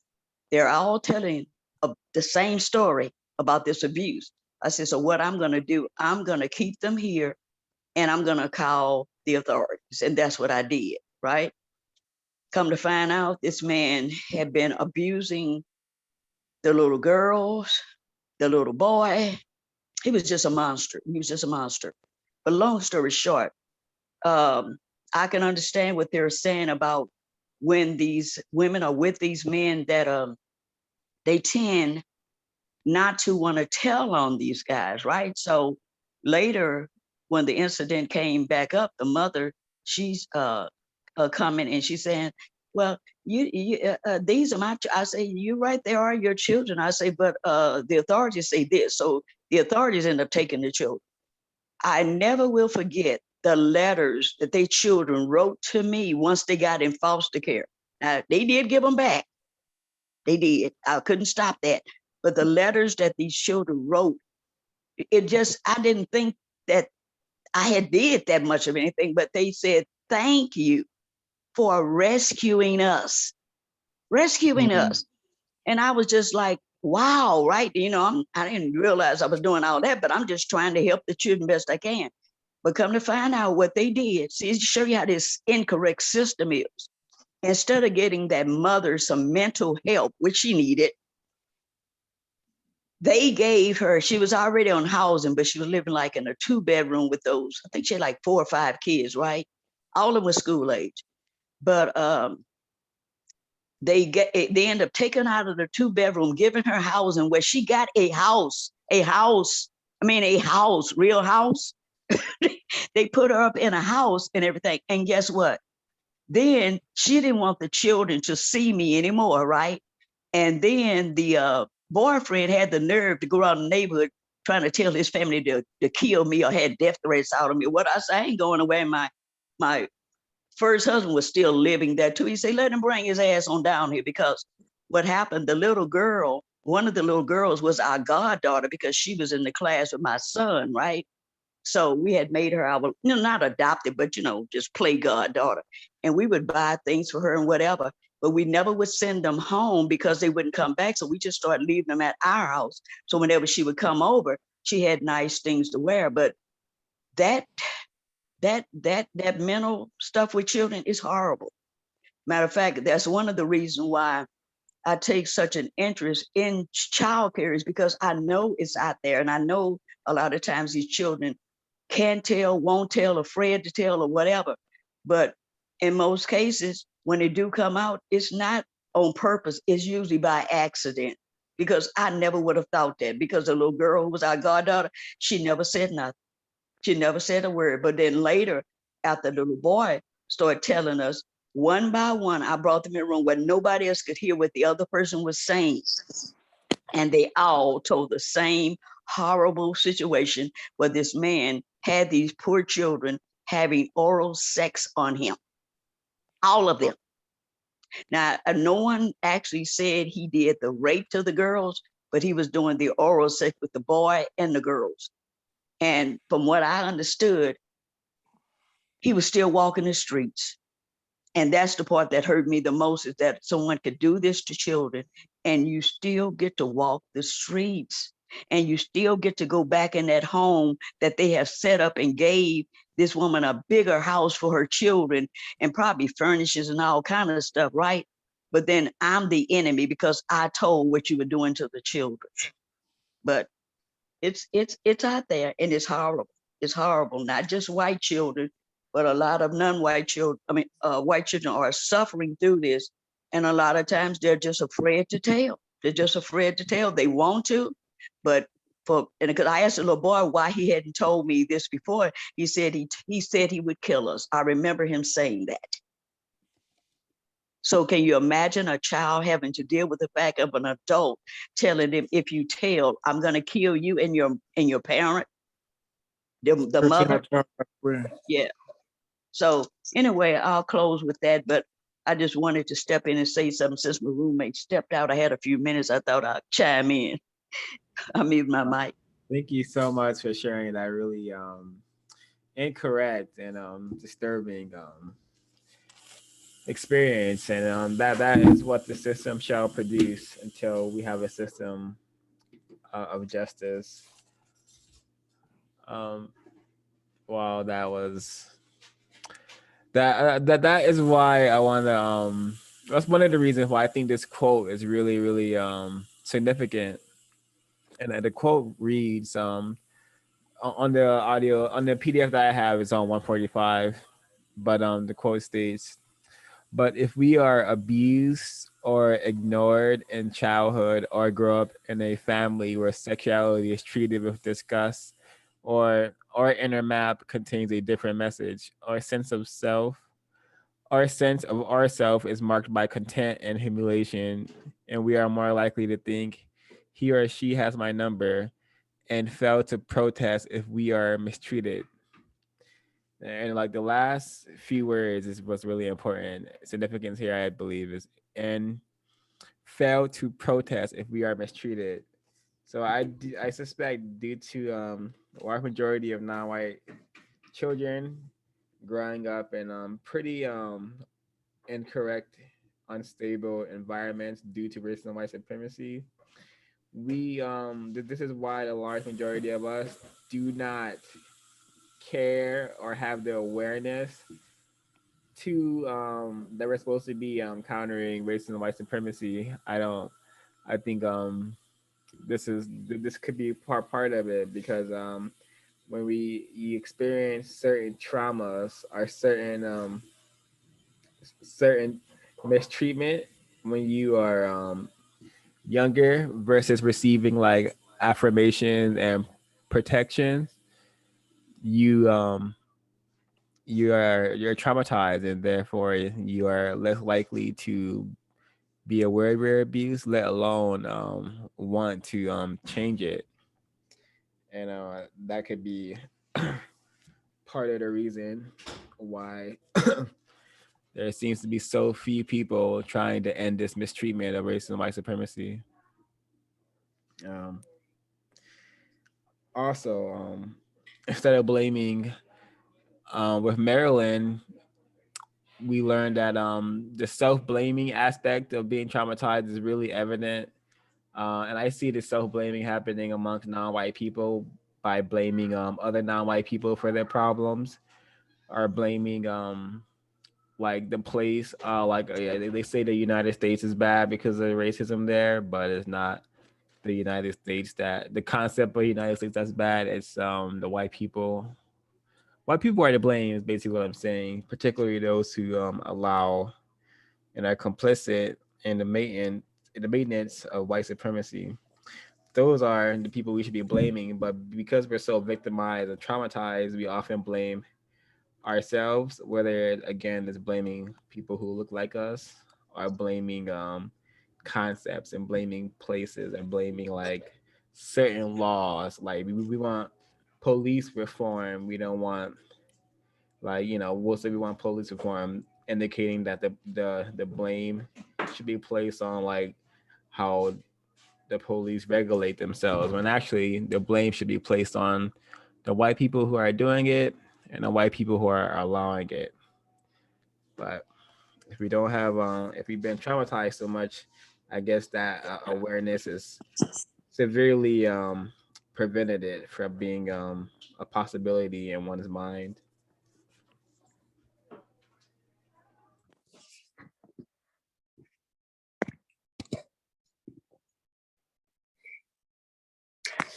they're all telling the same story about this abuse. I said, so what I'm going to do, I'm going to keep them here and I'm going to call the authorities. And that's what I did, right? Come to find out, this man had been abusing the little girls, the little boy. He was just a monster. But long story short, I can understand what they're saying about when these women are with these men that they tend not to want to tell on these guys, right? So later, when the incident came back up, the mother, she's coming and she's saying, well, these are my, I say, you're right, they are your children. I say, but the authorities say this. So the authorities end up taking the children. I never will forget the letters that their children wrote to me once they got in foster care. Now, they did give them back. They did. I couldn't stop that. But the letters that these children wrote, I didn't think that I had did that much of anything, but they said, thank you for rescuing us. And I was just like, wow, right? I didn't realize I was doing all that, but I'm just trying to help the children best I can. But come to find out what they did, see, to show you how this incorrect system is. Instead of getting that mother some mental help, which she needed, they gave her, she was already on housing, but she was living like in a 2-bedroom with those, I think she had like 4 or 5 kids, right? All of them were school age. But they end up taking her out of the 2-bedroom, giving her housing where she got a house, real house. They put her up in a house and everything. And guess what? Then she didn't want the children to see me anymore, right? And then the boyfriend had the nerve to go around the neighborhood trying to tell his family to kill me or had death threats out of me. What I say, I ain't going away. My first husband was still living there too. He said, let him bring his ass on down here, because what happened, the little girl, one of the little girls was our goddaughter because she was in the class with my son, right? So we had made her our, not adopted, but, just play goddaughter. And we would buy things for her and whatever, but we never would send them home because they wouldn't come back. So we just started leaving them at our house. So whenever she would come over, she had nice things to wear. But that mental stuff with children is horrible. Matter of fact, that's one of the reasons why I take such an interest in childcare, is because I know it's out there. And I know a lot of times these children can't tell, won't tell, afraid to tell or whatever. But in most cases, when they do come out, it's not on purpose. It's usually by accident, because I never would have thought that, because the little girl who was our goddaughter, she never said nothing. She never said a word. But then later, after the little boy started telling us one by one, I brought them in a room where nobody else could hear what the other person was saying. And they all told the same horrible situation where this man had these poor children having oral sex on him, all of them. Now, no one actually said he did the rape to the girls, but he was doing the oral sex with the boy and the girls. And from what I understood, he was still walking the streets. And that's the part that hurt me the most, is that someone could do this to children and you still get to walk the streets, and you still get to go back in that home that they have set up and gave this woman a bigger house for her children and probably furnishes and all kind of stuff, right? But then I'm the enemy because I told what you were doing to the children. But it's out there, and it's horrible. It's horrible. Not just white children, but a lot of non-white children. I mean, white children are suffering through this, and a lot of times they're just afraid to tell. They're just afraid to tell. They want to, but and because I asked the little boy why he hadn't told me this before, he said he would kill us. I remember him saying that. So can you imagine a child having to deal with the fact of an adult telling them, if you tell, I'm going to kill you and your parent, the mother? Yeah. So anyway, I'll close with that, but I just wanted to step in and say something since my roommate stepped out. I had a few minutes. I thought I'd chime in. I mute my mic. Thank you so much for sharing that really incorrect and disturbing experience, and that is what the system shall produce until we have a system of justice. Um, wow, that is why I want to that's one of the reasons why I think this quote is really really significant. And the quote reads on the audio, on the PDF that I have, is on 145, but the quote states, "But if we are abused or ignored in childhood, or grow up in a family where sexuality is treated with disgust, or our inner map contains a different message, our sense of ourself is marked by contempt and humiliation, and we are more likely to think he or she has my number and fail to protest if we are mistreated." And like the last few words is what's really important. Significance here, I believe, is "and fail to protest if we are mistreated." So I suspect, due to a large majority of non-white children growing up in pretty incorrect, unstable environments due to racism and white supremacy, we this is why a large majority of us do not care or have the awareness to that we're supposed to be countering racism and white supremacy. I think this could be part of it, because when you experience certain traumas or certain mistreatment when you are younger versus receiving like affirmation and protection, you you're traumatized, and therefore you are less likely to be aware of your abuse, let alone want to change it. And that could be part of the reason why there seems to be so few people trying to end this mistreatment of racism and white supremacy. Um, Also, instead of blaming, with Marilyn, we learned that the self-blaming aspect of being traumatized is really evident. And I see the self-blaming happening amongst non-white people by blaming other non-white people for their problems, or blaming like the place, yeah, they say the United States is bad because of racism there, but it's not the United States that the concept of the United States that's bad. It's the white people. White people are to blame is basically what I'm saying, particularly those who allow and are complicit in the maintenance of white supremacy. Those are the people we should be blaming, but because we're so victimized and traumatized, we often blame ourselves, whether it, again, is blaming people who look like us, or blaming concepts, and blaming places, and blaming like certain laws. Like we want police reform. We don't want, like, we'll say we want police reform, indicating that the blame should be placed on like how the police regulate themselves, when actually the blame should be placed on the white people who are doing it and the white people who are allowing it. But if we don't have, if we've been traumatized so much, I guess that awareness is severely prevented it from being a possibility in one's mind.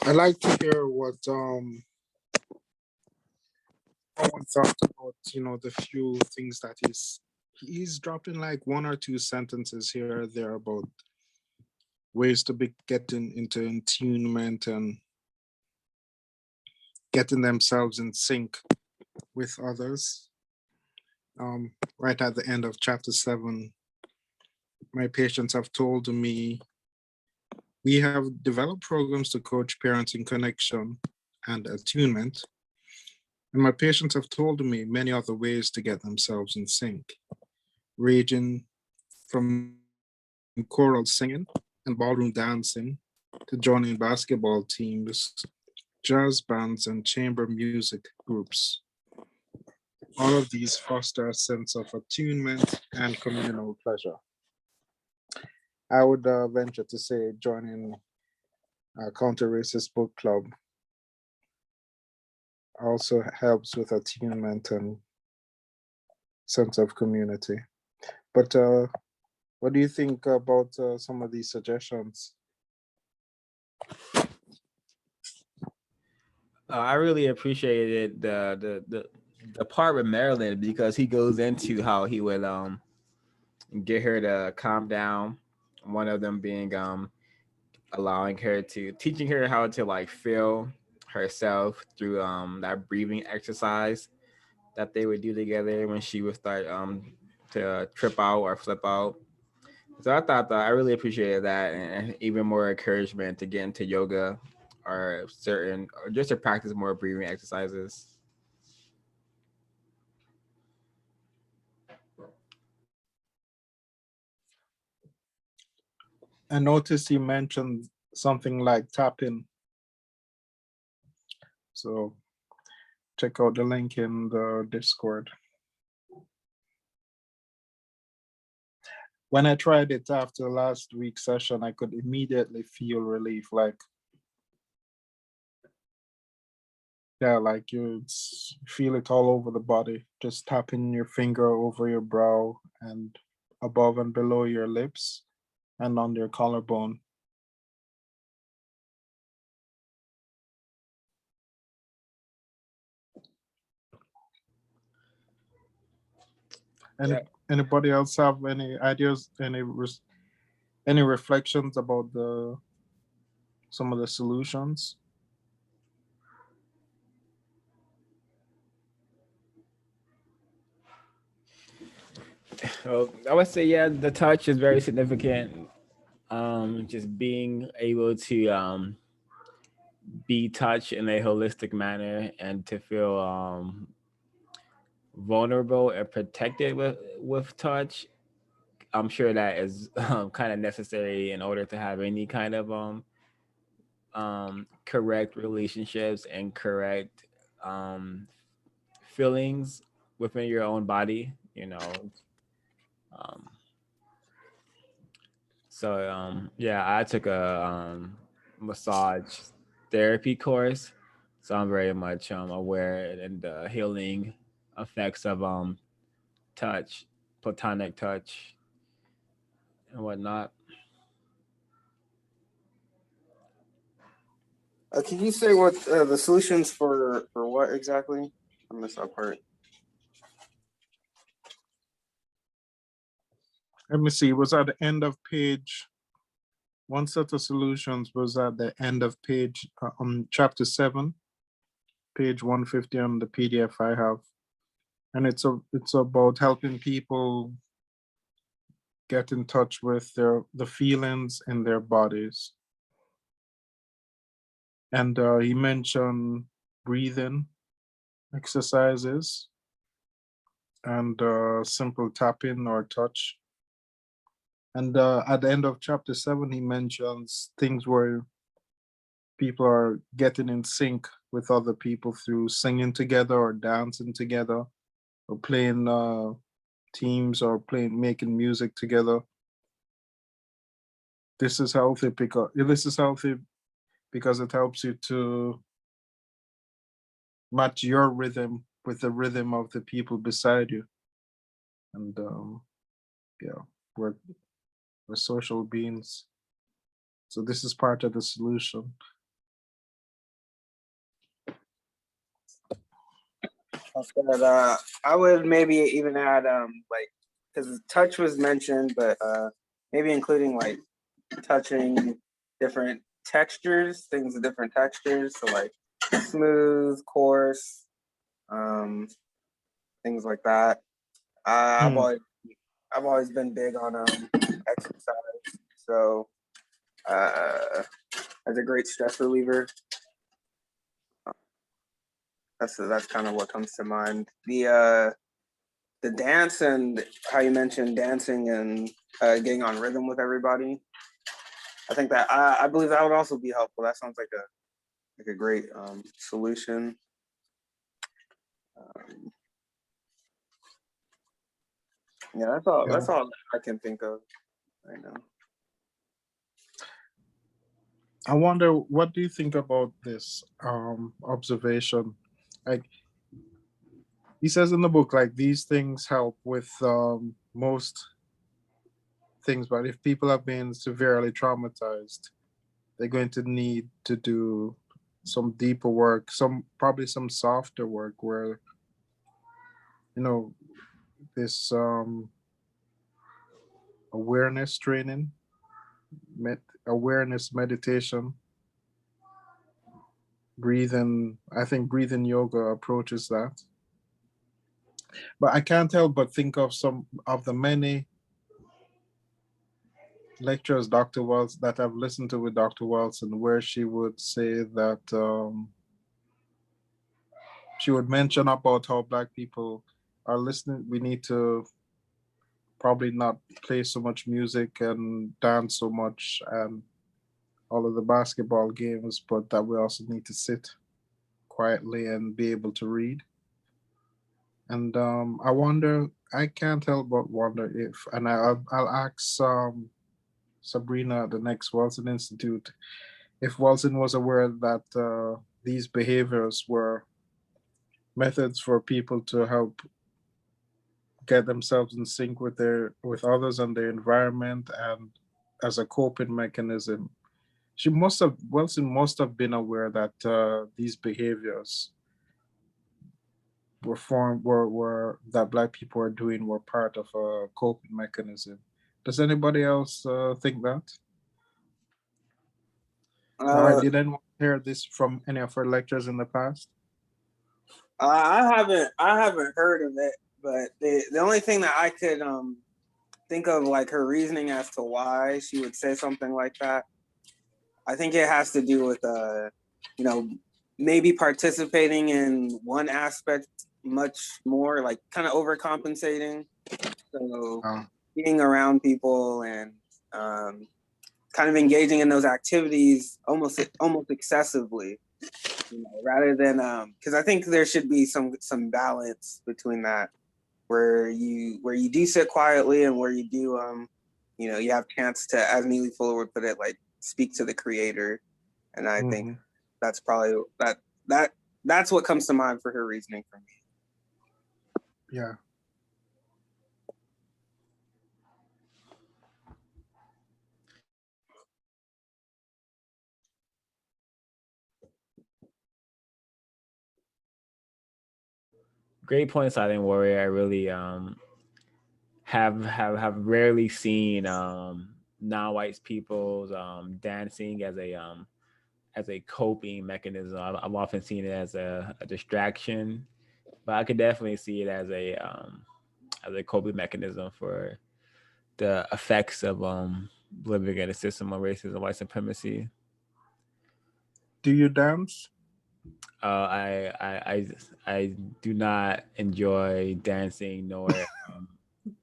I like to hear what someone thought about, the few things that he's dropping, like one or two sentences here or there about ways to be getting into attunement and getting themselves in sync with others. Right at the end of chapter 7, my patients have told me we have developed programs to coach parents in connection and attunement. And my patients have told me many other ways to get themselves in sync, ranging from choral singing and ballroom dancing to joining basketball teams, jazz bands, and chamber music groups. All of these foster a sense of attunement and communal pleasure. I would venture to say joining a counter-racist book club also helps with attunement and sense of community. But what do you think about some of these suggestions? I really appreciated the part with Marilyn, because he goes into how he would get her to calm down. One of them being allowing her to teaching her how to like feel herself through that breathing exercise that they would do together when she would start to trip out or flip out. So I thought that I really appreciated that, and even more encouragement to get into yoga or certain, or just to practice more breathing exercises. I noticed you mentioned something like tapping. So check out the link in the Discord. When I tried it after last week's session, I could immediately feel relief. Like, yeah, like you feel it all over the body. Just tapping your finger over your brow and above and below your lips and on your collarbone. Yeah. Anybody else have any ideas, any reflections about some of the solutions? Well, I would say, yeah, the touch is very significant. Just being able to be touched in a holistic manner and to feel vulnerable and protected with touch. I'm sure that is kind of necessary in order to have any kind of correct relationships and correct um, feelings within your own body. Um, so yeah, I took a massage therapy course, so I'm very much aware and the healing effects of touch, platonic touch, and whatnot. Can you say what the solutions for what exactly? I missed that part. Let me see, it was at the end of page, one set of solutions was at the end of page, on chapter 7, page 150 on the PDF I have. And it's about helping people get in touch with the feelings in their bodies. And he mentioned breathing exercises and simple tapping or touch. And at the end of chapter 7, he mentions things where people are getting in sync with other people through singing together or dancing together or playing teams or making music together. This is healthy because it helps you to match your rhythm with the rhythm of the people beside you. And yeah, we're social beings. So this is part of the solution. I would maybe even add like, because touch was mentioned, but maybe including like touching different textures, things of different textures, so like smooth, coarse, things like that. I've always been big on exercise, so as a great stress reliever. That's kind of what comes to mind. The dance and how you mentioned dancing and getting on rhythm with everybody. I think that I believe that would also be helpful. That sounds like a great solution. Yeah, that's all. Yeah. That's all I can think of right now. I wonder, what do you think about this observation? Like he says in the book, like these things help with most things, but if people have been severely traumatized, they're going to need to do some deeper work, probably some softer work where, you know, this awareness training, awareness meditation, breathing. I think breathing yoga approaches that. But I can't help but think of some of the many lectures Dr. Wells that I've listened to with Dr. Wilson, where she would say that she would mention about how Black people are listening. We need to probably not play so much music and dance so much and all of the basketball games, but that we also need to sit quietly and be able to read. And I wonder, I can't help but wonder if, and I'll ask Sabrina at the next Wilson Institute, if Wilson was aware that these behaviors were methods for people to help get themselves in sync with others and their environment, and as a coping mechanism. Wilson must have been aware that these behaviors were that Black people are doing were part of a coping mechanism. Does anybody else think that? Did anyone hear this from any of her lectures in the past? I haven't heard of it, but the only thing that I could think of, like her reasoning as to why she would say something like that, I think it has to do with you know, maybe participating in one aspect much more, like kind of overcompensating. So being around people and kind of engaging in those activities almost excessively, you know, rather than because I think there should be some balance between that, where you do sit quietly and where you do you know, you have chance to, as Neely Fuller would put it, like speak to the creator. And I think that's probably that's what comes to mind for her reasoning for me. Yeah. Great point, Silent Warrior. I really have rarely seen non-white people's dancing as a coping mechanism. I've often seen it as a distraction, but I could definitely see it as a coping mechanism for the effects of living in a system of racism, white supremacy. Do you dance? I do not enjoy dancing nor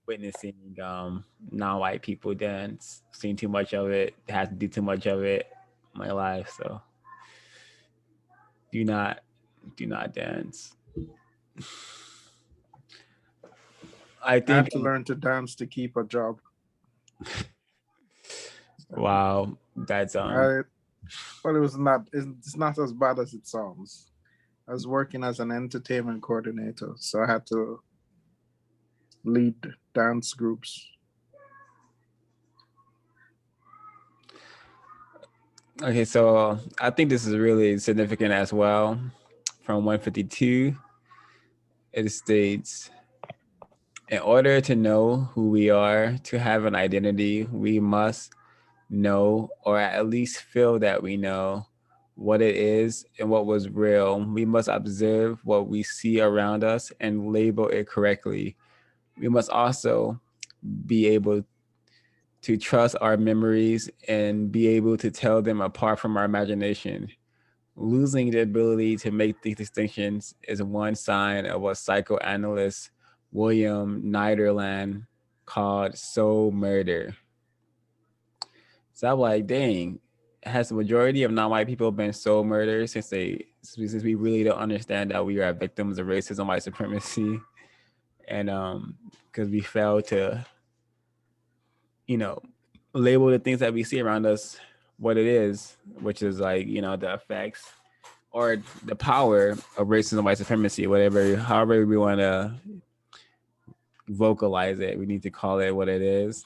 witnessing non-white people dance. Seen too much of it. Had to do too much of it in my life. So do not dance. I I think had to learn to dance to keep a job. wow, that's I well, it's not as bad as it sounds. I was working as an entertainment coordinator, so I had to lead dance groups. okay. So I think this is really significant as well. From 152, it states, in order to know who we are, to have an identity, we must know, or at least feel that we know, what it is and what was real. We must observe what we see around us and label it correctly. We must also be able to trust our memories and be able to tell them apart from our imagination. Losing the ability to make these distinctions is one sign of what psychoanalyst William Niederland called soul murder. So I'm like, dang, has the majority of non-white people been soul murdered since we really don't understand that we are victims of racism, white supremacy, and because we fail to, you know, label the things that we see around us what it is, which is like, the effects or the power of racism, white supremacy, whatever, however we want to vocalize it, we need to call it what it is.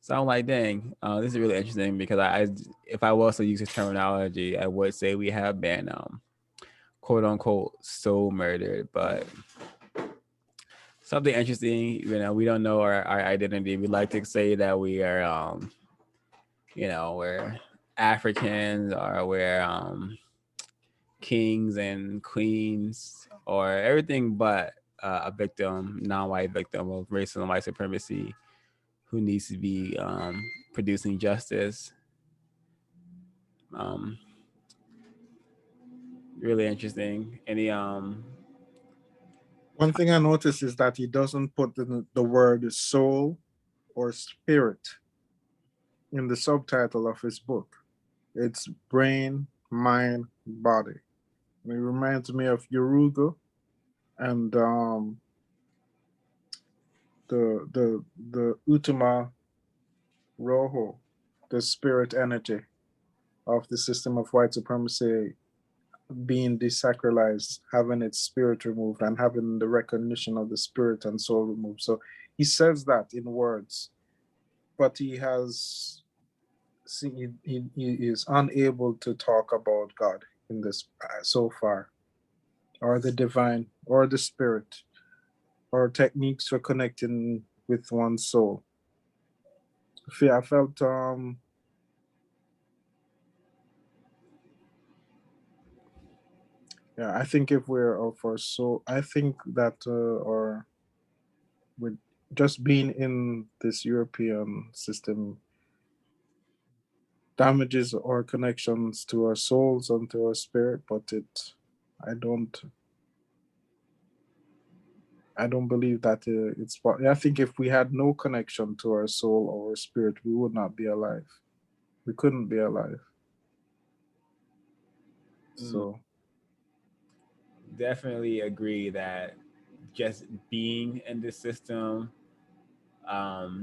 So I'm like, dang, this is really interesting because if I was to use this terminology, I would say we have been, quote unquote, soul murdered. But something interesting, we don't know our identity. We like to say that we are, we're Africans or we're kings and queens or everything but a victim, non-white victim of racism, white supremacy, who needs to be producing justice. Um, really interesting. Any One thing I noticed is that he doesn't put the word soul or spirit in the subtitle of his book. It's brain, mind, body. It reminds me of Yoruga and the Utama Rojo, the spirit energy of the system of white supremacy being desacralized, having its spirit removed, and having the recognition of the spirit and soul removed. So he says that in words, but he has he is unable to talk about God in this so far, or the divine, or the spirit, or techniques for connecting with one's soul. I felt yeah, I think if we're of our soul, I think that or with just being in this European system damages our connections to our souls and to our spirit, but I don't I don't believe that I think if we had no connection to our soul or our spirit, we would not be alive. We couldn't be alive. So definitely agree that just being in this system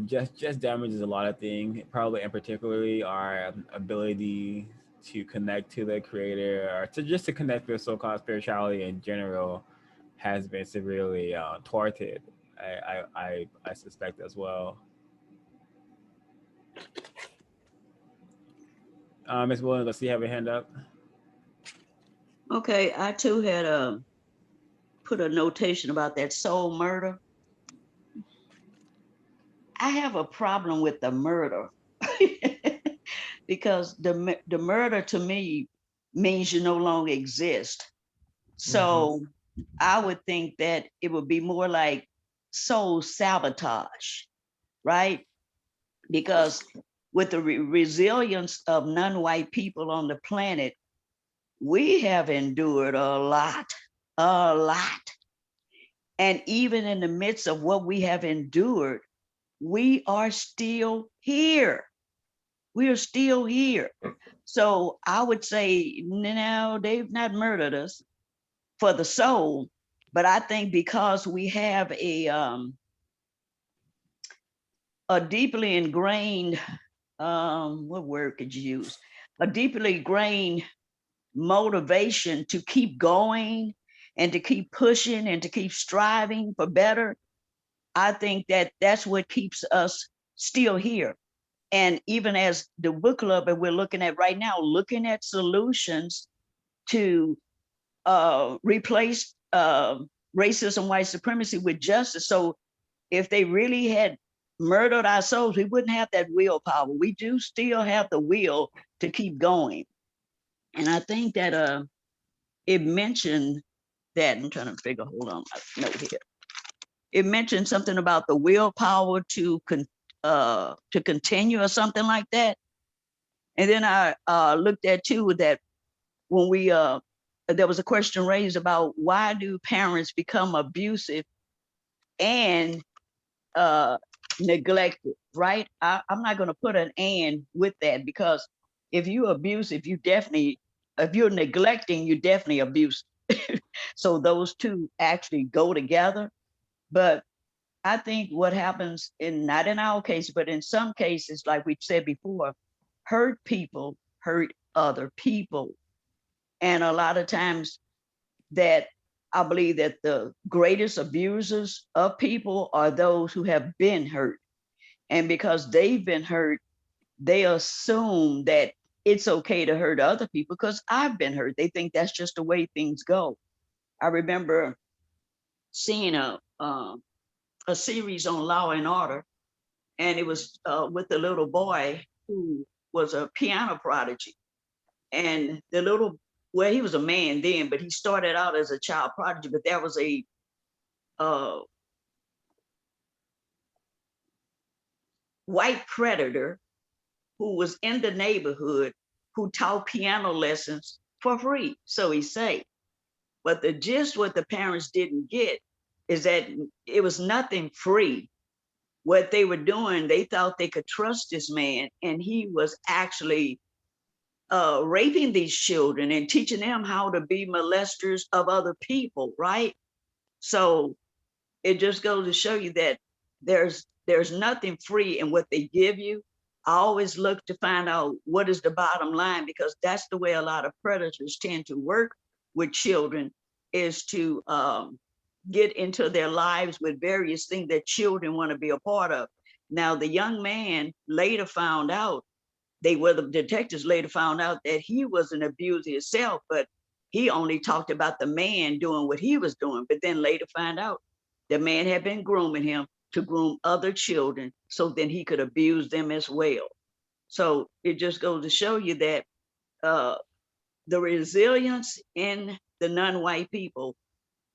just damages a lot of things, probably and particularly our ability to connect to the creator or to connect with so-called spirituality in general has been severely thwarted. I suspect as well. Ms. Williams, let's see, have a hand up. Okay, I too had put a notation about that soul murder. I have a problem with the murder because the murder to me means you no longer exist. So I would think that it would be more like soul sabotage, right? Because with the resilience of non-white people on the planet, we have endured a lot, a lot. And even in the midst of what we have endured, we are still here. We are still here. So I would say, no, they've not murdered us for the soul, but I think because we have a deeply ingrained, what word could you use? A deeply ingrained motivation to keep going and to keep pushing and to keep striving for better. I think that that's what keeps us still here. And even as the book club that we're looking at right now, looking at solutions to replace racism, white supremacy with justice. So if they really had murdered our souls, we wouldn't have that willpower. We do still have the will to keep going. And I think that it mentioned that, I'm trying to figure, hold on, my note here. It mentioned something about the willpower to continue or something like that. And then I looked at too that when we there was a question raised about why do parents become abusive and neglected, right? I'm not going to put an and with that, because if you're abusive, if you're neglecting, you definitely abuse. So those two actually go together. But I think what happens not in our case, but in some cases, like we said before, hurt people hurt other people. And a lot of times that I believe that the greatest abusers of people are those who have been hurt. And because they've been hurt, they assume that it's okay to hurt other people because I've been hurt. They think that's just the way things go. I remember seeing a series on Law and Order, and it was with a little boy who was a piano prodigy. And the little, well, he was a man then, but he started out as a child prodigy, but there was a white predator who was in the neighborhood who taught piano lessons for free, so he said. But the gist, what the parents didn't get, is that it was nothing free. What they were doing, they thought they could trust this man, and he was actually raping these children and teaching them how to be molesters of other people, right? So it just goes to show you that there's nothing free in what they give you. I always look to find out what is the bottom line, because that's the way a lot of predators tend to work with children, is to get into their lives with various things that children want to be a part of. Now, the young man later found out, the detectives later found out that he was an abuser himself, but he only talked about the man doing what he was doing. But then later found out the man had been grooming him to groom other children so then he could abuse them as well. So it just goes to show you that the resilience in the non-white people,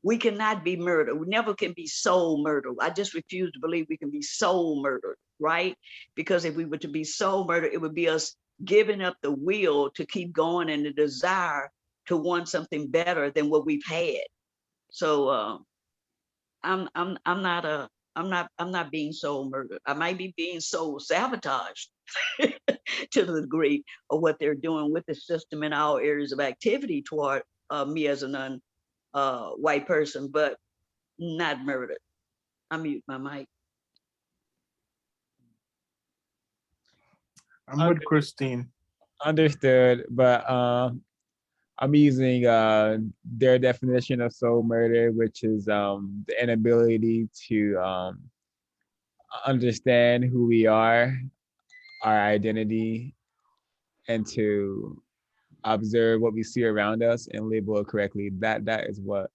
we cannot be murdered. We never can be soul murdered. I just refuse to believe we can be soul murdered, right? Because if we were to be soul murdered, it would be us giving up the will to keep going and the desire to want something better than what we've had. So I'm not being soul murdered. I might be being soul sabotaged to the degree of what they're doing with the system in our areas of activity toward me as a non-white person, but not murdered. I mute my mic. I'm with Christine. Understood, but I'm using their definition of soul murder, which is the inability to understand who we are, our identity, and to observe what we see around us and label it correctly. That is what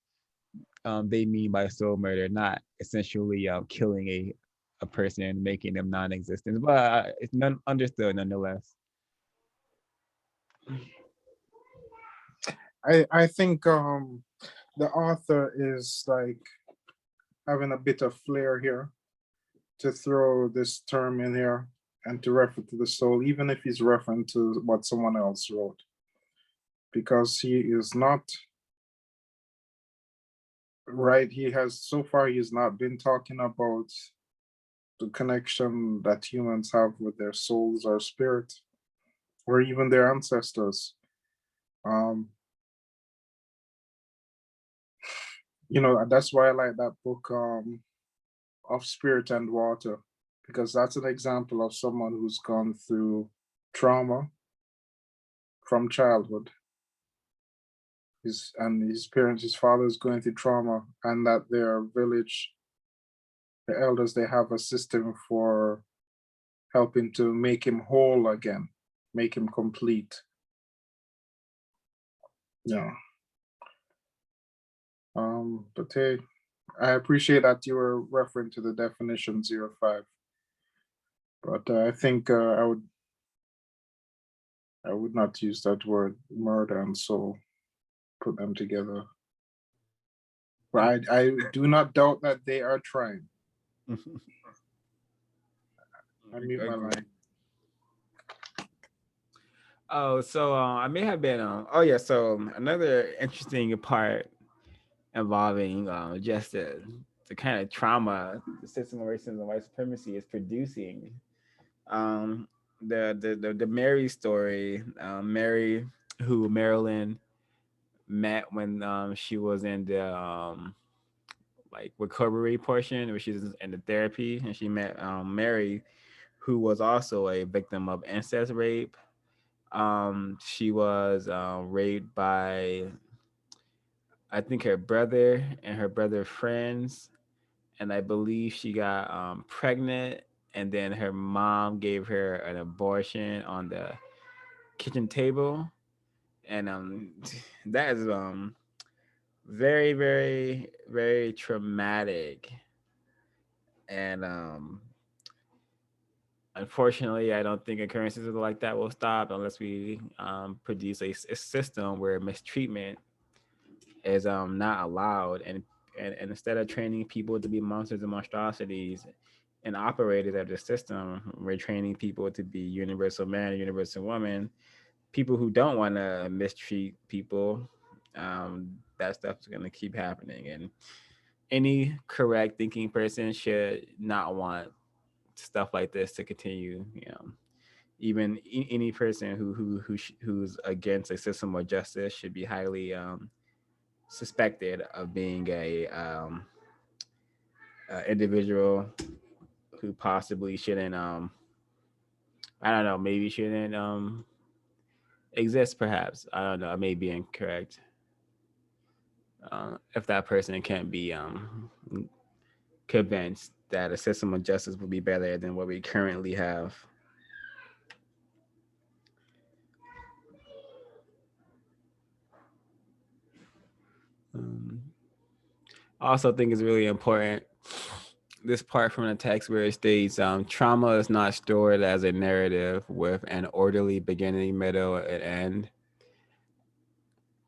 they mean by soul murder, not essentially killing a person and making them non-existent. But it's understood nonetheless. I think the author is like having a bit of flair here to throw this term in here and to refer to the soul, even if he's referring to what someone else wrote, because he is not right. He has, so far, he's not been talking about the connection that humans have with their souls or spirit, or even their ancestors. You know, that's why I like that book, of Spirit and Water, because that's an example of someone who's gone through trauma from childhood. His parents, his father is going through trauma, and that their village, the elders, they have a system for helping to make him whole again, make him complete. Yeah. But hey, I appreciate that you were referring to the definition 05. But I think I would not use that word murder and soul, put them together. But I do not doubt that they are trying. I mute my line. Oh, so I may have been oh yeah, so another interesting part involving just the kind of trauma the system of racism and white supremacy is producing. Um, the Mary story, Mary, who Marilyn met when she was in the like recovery portion, where she's in the therapy, and she met Mary, who was also a victim of incest rape. She was raped by, I think, her brother and her brother friends, and I believe she got pregnant, and then her mom gave her an abortion on the kitchen table, and that is very, very, very traumatic, and unfortunately, I don't think occurrences like that will stop unless we produce a system where mistreatment is not allowed, and instead of training people to be monsters and monstrosities and operators of the system, we're training people to be universal man and universal woman, people who don't want to mistreat people. That stuff's going to keep happening, and any correct thinking person should not want stuff like this to continue. Even any person who's against a system of justice should be highly suspected of being a individual who possibly shouldn't I don't know, maybe shouldn't exist. Perhaps, I don't know, I may be incorrect. If that person can't be convinced that a system of justice would be better than what we currently have. um, I also think it's really important, this part from the text where it states trauma is not stored as a narrative with an orderly beginning, middle, and end.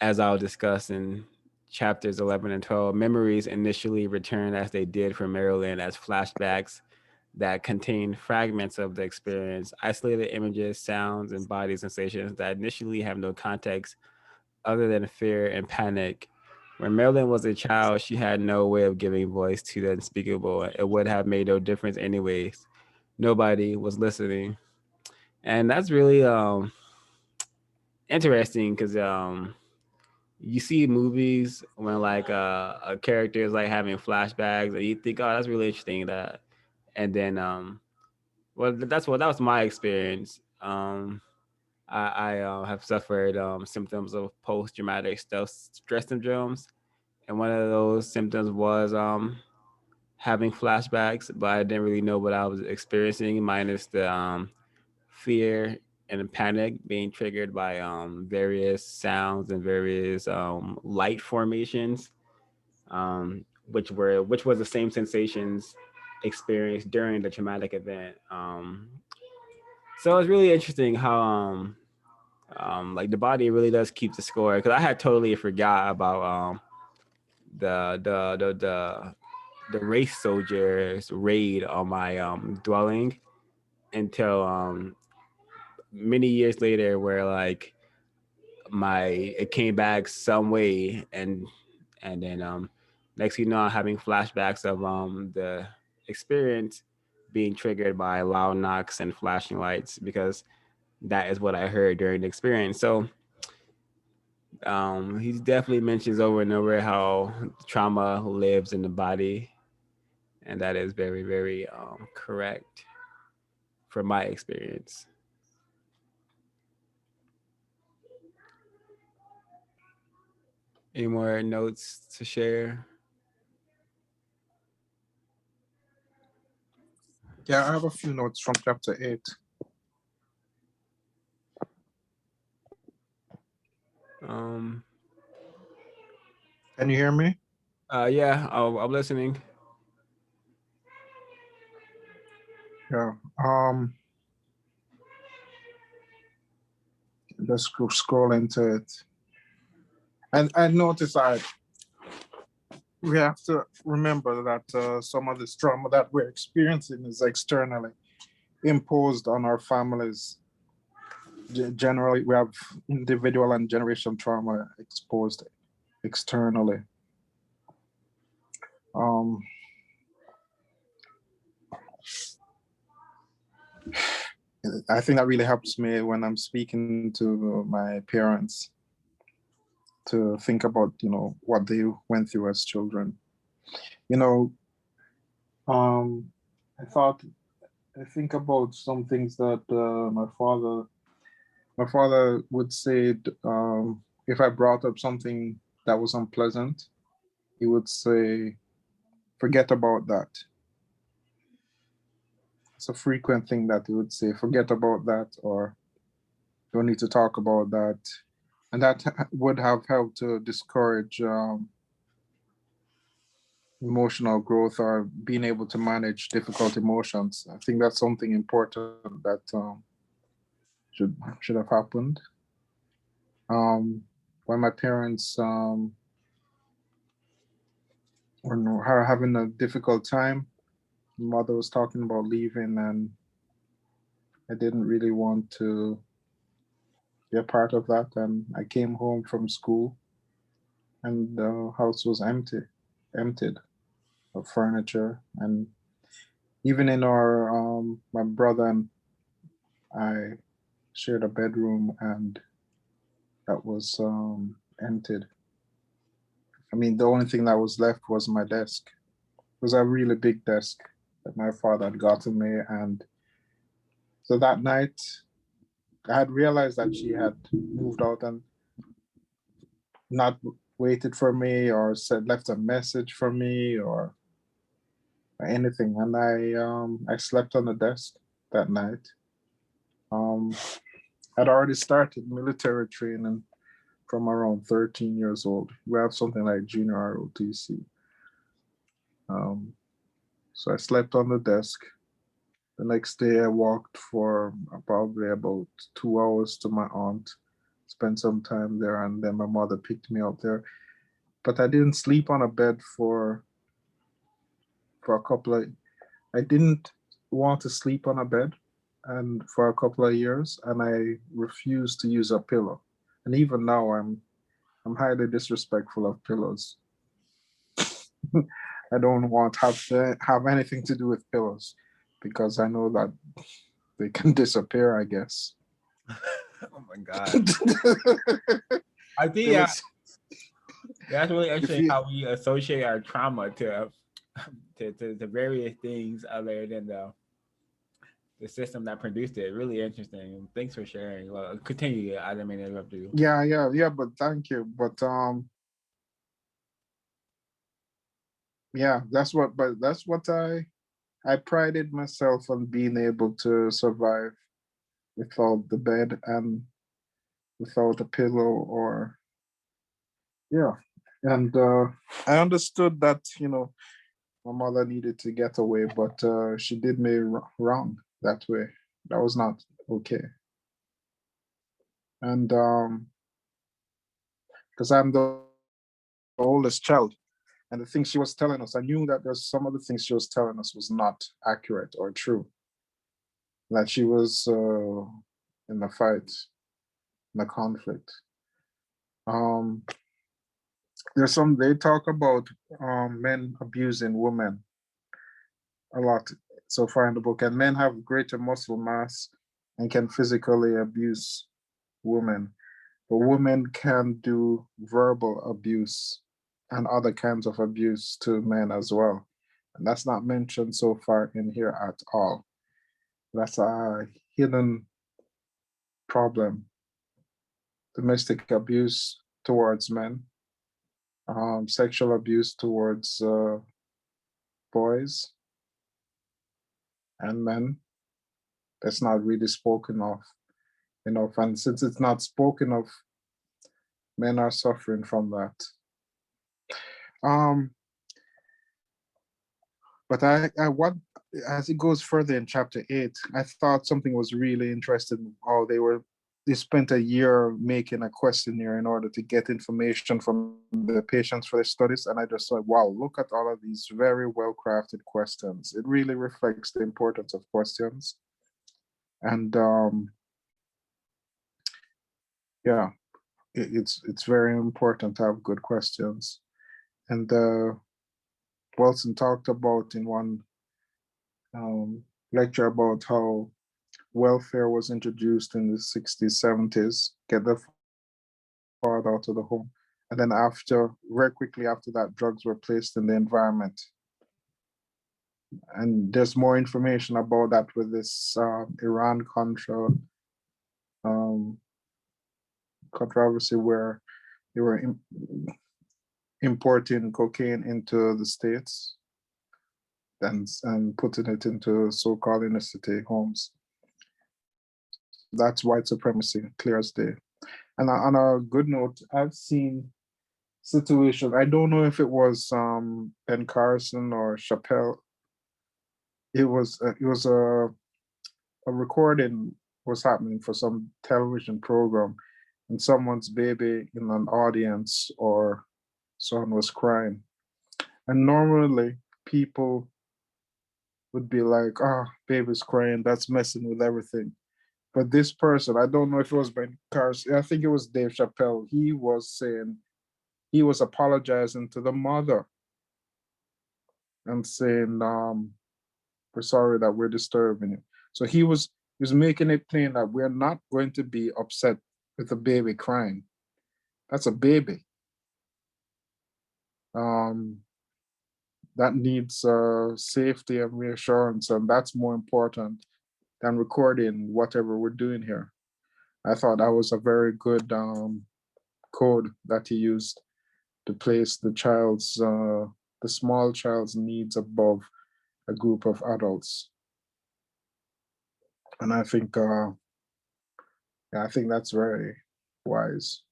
As I'll discuss in chapters 11 and 12, memories initially return as they did for Marilyn as flashbacks that contain fragments of the experience, isolated images, sounds, and body sensations that initially have no context other than fear and panic. When Marilyn was a child, she had no way of giving voice to the unspeakable. It would have made no difference anyways. Nobody was listening. And that's really interesting, because you see movies when like a character is like having flashbacks, and you think, oh, that's really interesting, that, and then well, that was my experience. I have suffered symptoms of post traumatic stress syndromes, and one of those symptoms was having flashbacks, but I didn't really know what I was experiencing, minus the fear and panic being triggered by various sounds and various light formations, which was the same sensations experienced during the traumatic event. So it's really interesting how like the body really does keep the score, because I had totally forgot about the race soldiers raid on my dwelling until many years later, where like my it came back some way, and then next thing you know, I'm having flashbacks of the experience being triggered by loud knocks and flashing lights, because that is what I heard during the experience. So he definitely mentions over and over how trauma lives in the body, and that is very, very correct from my experience. Any more notes to share? Yeah, I have a few notes from chapter 8. Um, Can you hear me? yeah, I'm listening. Yeah. Let's scroll into it. And I noticed we have to remember that some of this trauma that we're experiencing is externally imposed on our families. Generally, we have individual and generational trauma exposed externally. Um, I think that really helps me when I'm speaking to my parents to think about, what they went through as children. You know, I think about some things that my father would say, if I brought up something that was unpleasant, he would say, forget about that. It's a frequent thing that he would say, forget about that, or don't need to talk about that. And that would have helped to discourage emotional growth or being able to manage difficult emotions. I think that's something important that should have happened. When my parents were having a difficult time, mother was talking about leaving, and I didn't really want to be a part of that. And I came home from school, and the house was emptied of furniture. And even in our, my brother and I shared a bedroom, and that was emptied. I mean, the only thing that was left was my desk. It was a really big desk that my father had gotten me. And so that night, I had realized that she had moved out and not waited for me or said left a message for me or anything. And I slept on the desk that night. I'd already started military training from around 13 years old. We have something like junior ROTC. So I slept on the desk. The next day I walked for probably about 2 hours to my aunt, spent some time there, and then my mother picked me up there. But I didn't sleep on a bed for a couple of, I didn't want to sleep on a bed and for a couple of years, and I refused to use a pillow. And even now I'm highly disrespectful of pillows. I don't want to have anything to do with pillows because I know that they can disappear, I guess. Oh my god! I think that's really interesting how we associate our trauma to various things other than the system that produced it. Really interesting. Thanks for sharing. Well, continue. I didn't mean to interrupt you. Yeah. But thank you. But yeah, that's what I prided myself on being able to survive without the bed and without a pillow or yeah. And I understood that my mother needed to get away, but she did me wrong that way. That was not okay. And because I'm the oldest child, And the things she was telling us, I knew that there's some of the things she was telling us was not accurate or true. That she was in the fight, in the conflict. They talk about men abusing women a lot so far in the book, and men have greater muscle mass and can physically abuse women, but women can do verbal abuse and other kinds of abuse to men as well. And that's not mentioned so far in here at all. That's a hidden problem. Domestic abuse towards men, sexual abuse towards boys and men. That's not really spoken of enough. And since it's not spoken of, men are suffering from that. But what as it goes further in chapter 8, I thought something was really interesting. How they spent a year making a questionnaire in order to get information from the patients for their studies. And I just thought, wow, look at all of these very well-crafted questions. It really reflects the importance of questions. And yeah, it's very important to have good questions. And Wilson talked about in one lecture about how welfare was introduced in the 60s, 70s, get the father out of the home. And then very quickly after that, drugs were placed in the environment. And there's more information about that with this Iran-Contra controversy where they were importing cocaine into the States and putting it into so-called inner city homes. That's white supremacy, clear as day. And on a good note, I've seen situations, I don't know if it was Ben Carson or Chappelle. It was a recording was happening for some television program, and someone's baby in an audience or son was crying. And normally people would be like, oh, baby's crying, that's messing with everything. But this person, I don't know if it was Ben Carson, I think it was Dave Chappelle, he was apologizing to the mother and saying, we're sorry that we're disturbing you. So he was making it plain that we're not going to be upset with a baby crying. That's a baby. That needs safety and reassurance, and that's more important than recording whatever we're doing here. I thought that was a very good code that he used to place the small child's needs above a group of adults. And I think, I think that's very wise.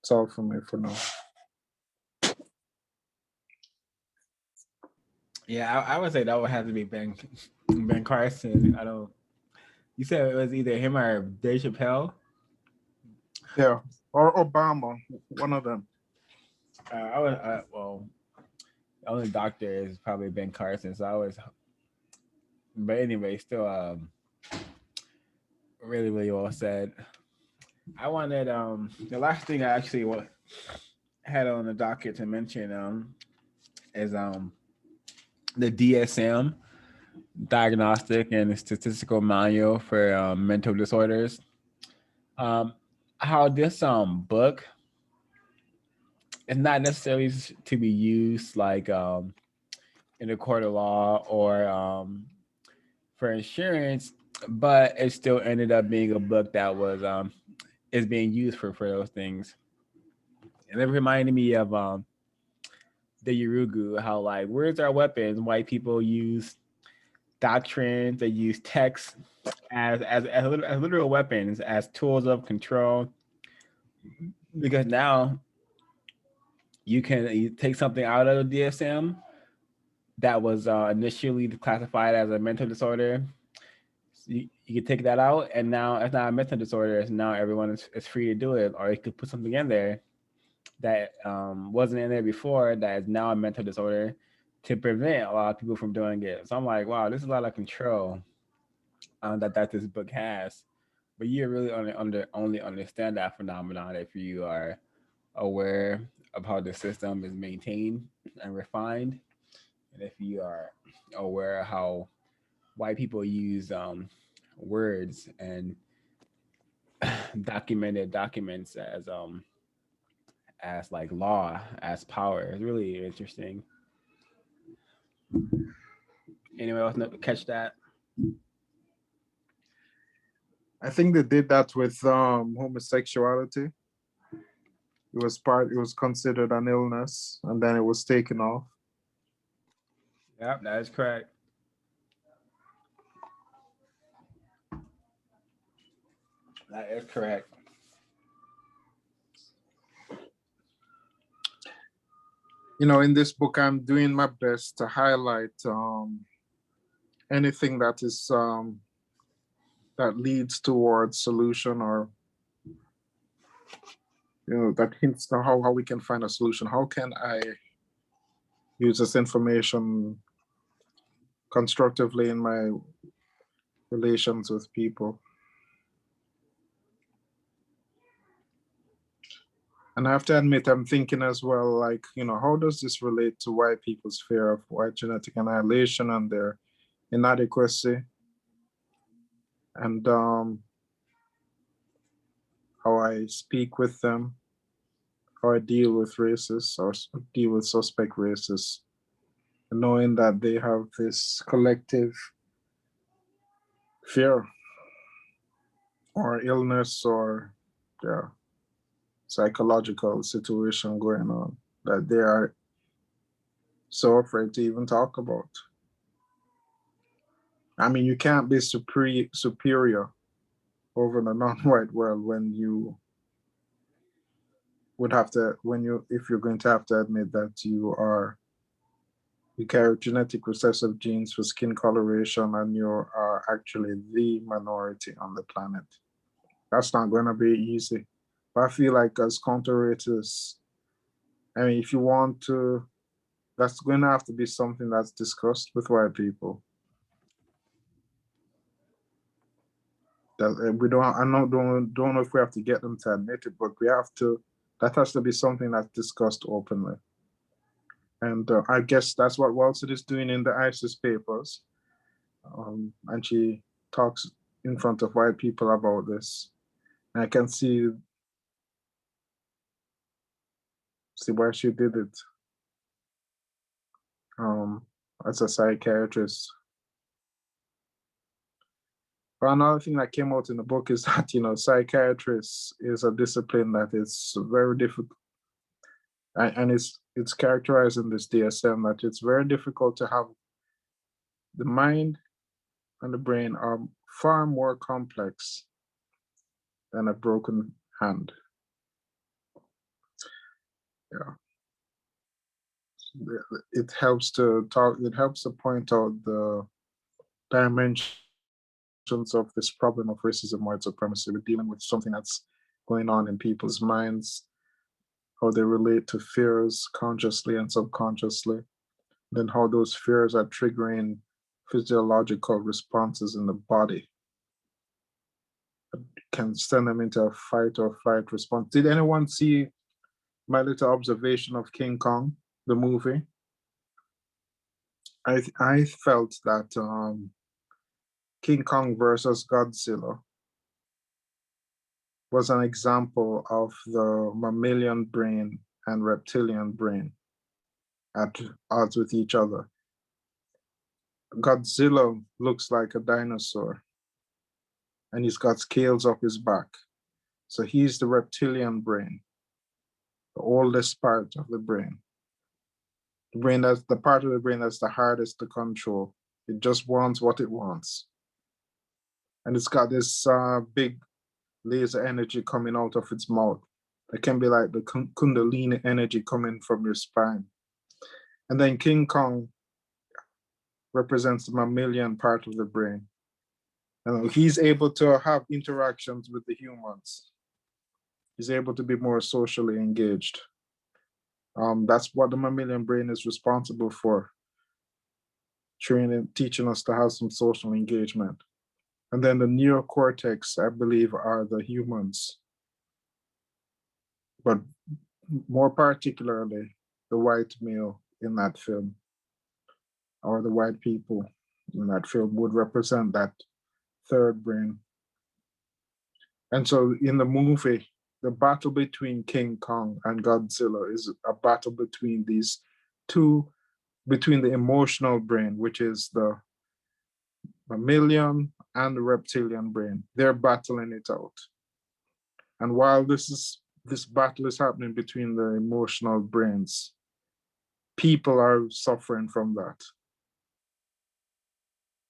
It's all from me for now. Yeah, I would say that would have to be Ben Carson. You said it was either him or Dave Chappelle? Yeah, or Obama, one of them. Well, the only doctor is probably Ben Carson, so but anyway, still really, really well said. I wanted the last thing I actually had on the docket to mention is the DSM, Diagnostic and Statistical Manual for Mental Disorders. How this book is not necessarily to be used like in a court of law or for insurance, but it still ended up being a book that was is being used for those things. And it reminded me of the Yurugu, how like, where's our weapons? White people use doctrines, they use texts as literal weapons, as tools of control. Because now you take something out of the DSM that was initially classified as a mental disorder. You can take that out, and now it's not a mental disorder. It's now everyone is free to do it, or you could put something in there that wasn't in there before that is now a mental disorder to prevent a lot of people from doing it. So I'm like, wow, this is a lot of control that this book has. But you really only understand that phenomenon if you are aware of how the system is maintained and refined, and if you are aware of how white people use words and documented documents as like law, as power. It's really interesting. Anyone else catch that? I think they did that with homosexuality. It was considered an illness, and then it was taken off. Yep, that is correct. That is correct. You know, in this book, I'm doing my best to highlight anything that is that leads towards solution, or that hints to how we can find a solution. How can I use this information constructively in my relations with people? And I have to admit, I'm thinking as well, like, how does this relate to white people's fear of white genetic annihilation and their inadequacy, and how I speak with them, how I deal with racists or deal with suspect racists, knowing that they have this collective fear or illness or psychological situation going on that they are so afraid to even talk about. I mean, you can't be superior over the non-white world when you would have to, if you're going to have to admit that you carry genetic recessive genes for skin coloration and you are actually the minority on the planet. That's not going to be easy. But I feel like as counter-racists, I mean, if you want to, that's going to have to be something that's discussed with white people. That we don't, don't know if we have to get them to admit it, but we have to, that has to be something that's discussed openly. And I guess that's what Walton is doing in the ISIS papers. And she talks in front of white people about this. And I can see why she did it as a psychiatrist. But another thing that came out in the book is that, psychiatrist is a discipline that is very difficult. And it's characterized in this DSM that it's very difficult to have the mind and the brain are far more complex than a broken hand. Yeah. It helps to point out the dimensions of this problem of racism, white supremacy. We're dealing with something that's going on in people's minds, how they relate to fears consciously and subconsciously, then how those fears are triggering physiological responses in the body. It can send them into a fight or flight response. Did anyone see my little observation of King Kong, the movie? I felt that King Kong versus Godzilla was an example of the mammalian brain and reptilian brain at odds with each other. Godzilla looks like a dinosaur and he's got scales up his back. So he's the reptilian brain, the oldest part of the brain. The brain that's the part of the brain that's the hardest to control. It just wants what it wants. And it's got this big laser energy coming out of its mouth. It can be like the Kundalini energy coming from your spine. And then King Kong represents the mammalian part of the brain. And he's able to have interactions with the humans. He's able to be more socially engaged. That's what the mammalian brain is responsible for, teaching us to have some social engagement. And then the neocortex, I believe, are the humans, but more particularly the white male in that film, or the white people in that film, would represent that third brain. And so in the movie, the battle between King Kong and Godzilla is a battle between these two, between the emotional brain, which is the mammalian and the reptilian brain. They're battling it out. And while this battle is happening between the emotional brains, people are suffering from that.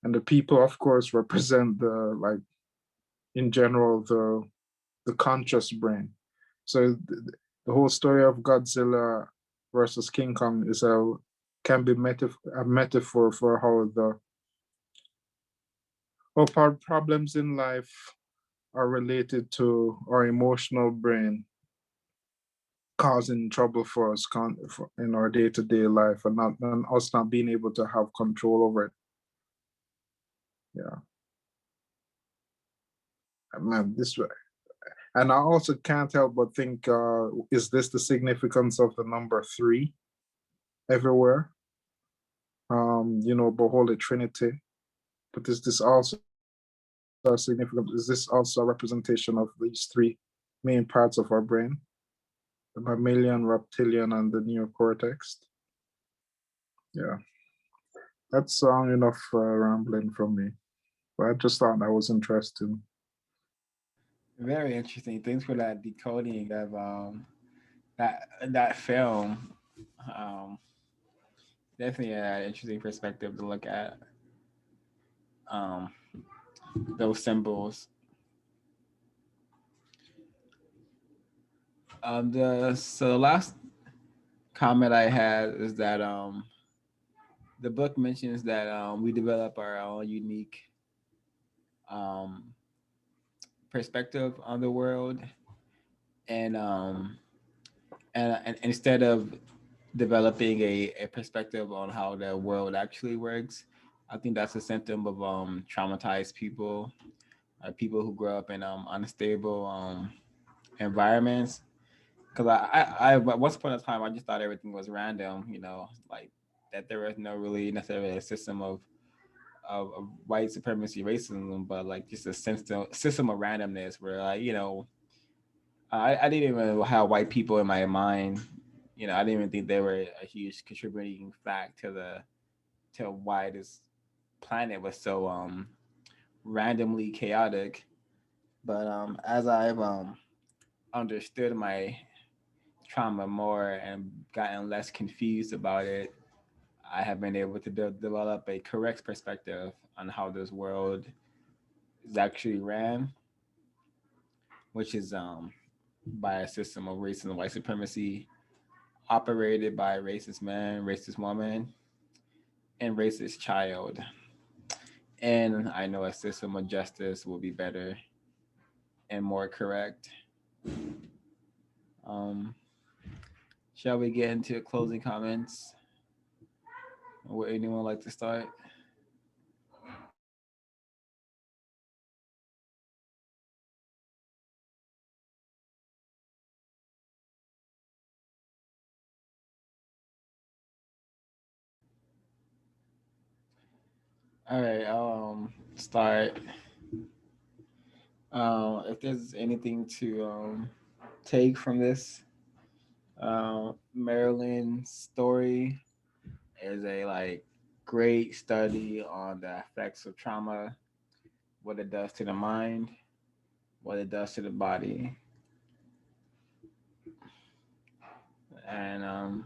And the people, of course, represent the, like, in general, the conscious brain. So the whole story of Godzilla versus King Kong can be a metaphor for how problems in life are related to our emotional brain causing trouble for us in our day-to-day life, and us not being able to have control over it. Yeah. Man, and I also can't help but think, is this the significance of the number 3 everywhere? The Holy Trinity. But is this also significant? Is this also a representation of these 3 main parts of our brain? The mammalian, reptilian, and the neocortex? Yeah. That's long enough rambling from me. But I just thought that was interesting. Very interesting. Thanks for that decoding of that film. Um, Definitely an interesting perspective to look at um, those symbols. The last comment I had is that the book mentions that we develop our own unique um, perspective on the world, and and instead of developing a perspective on how the world actually works, I think that's a symptom of traumatized people, people who grow up in unstable environments. Because I once upon a time I just thought everything was random, like that there was no really necessarily a system of white supremacy racism, but like just a system of randomness where, like, I didn't even have white people in my mind. I didn't even think they were a huge contributing fact to why this planet was so randomly chaotic. But as I've understood my trauma more and gotten less confused about it, I have been able to develop a correct perspective on how this world is actually ran, which is by a system of racism and white supremacy operated by racist man, racist woman, and racist child. And I know a system of justice will be better and more correct. Um, shall we get into closing comments? Would anyone like to start? All right, I'll start. If there's anything to take from this, Marilyn's story is a great study on the effects of trauma, what it does to the mind, what it does to the body, and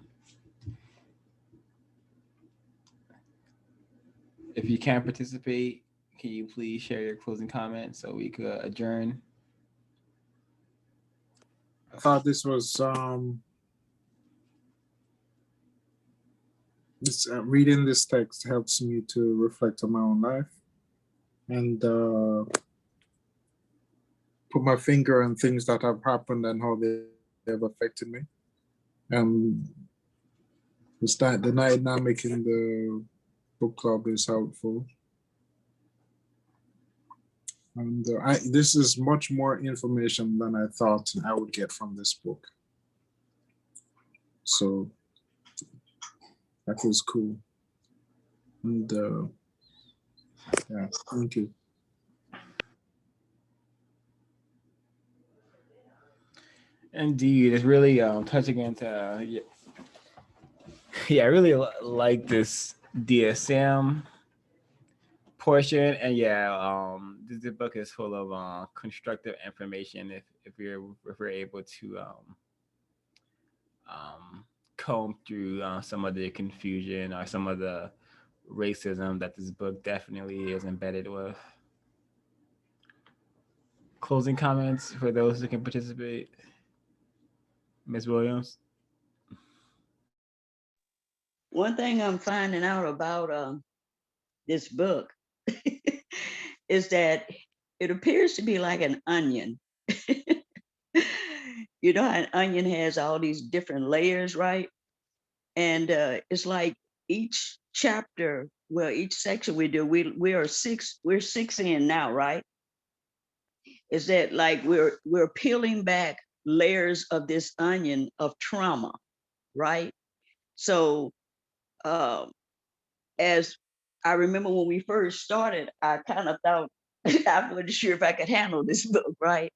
if you can't participate, can you please share your closing comments so we could adjourn? I thought this was reading this text helps me to reflect on my own life and put my finger on things that have happened and how they have affected me. The dynamic in the book club is helpful. And this is much more information than I thought I would get from this book. So that was cool. And yeah, thank you. Indeed, it's really touching into yeah, I really like this DSM portion, and yeah, the book is full of constructive information if we're able to comb through some of the confusion or some of the racism that this book definitely is embedded with. Closing comments for those who can participate, Ms. Williams. One thing I'm finding out about this book is that it appears to be like an onion. You know how an onion has all these different layers, right? And it's like each chapter, well, each section we do, we're six in now, right? Is that like we're peeling back layers of this onion of trauma, right? So as I remember when we first started, I kind of thought I wasn't sure if I could handle this book, right?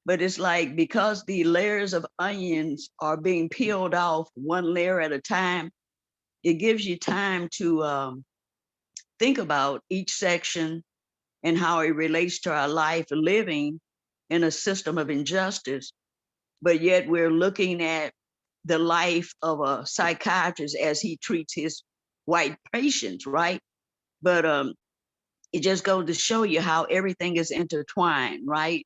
But it's like because the layers of onions are being peeled off one layer at a time, it gives you time to think about each section and how it relates to our life living in a system of injustice. But yet we're looking at the life of a psychiatrist as he treats his white patients, right? But it just goes to show you how everything is intertwined, right?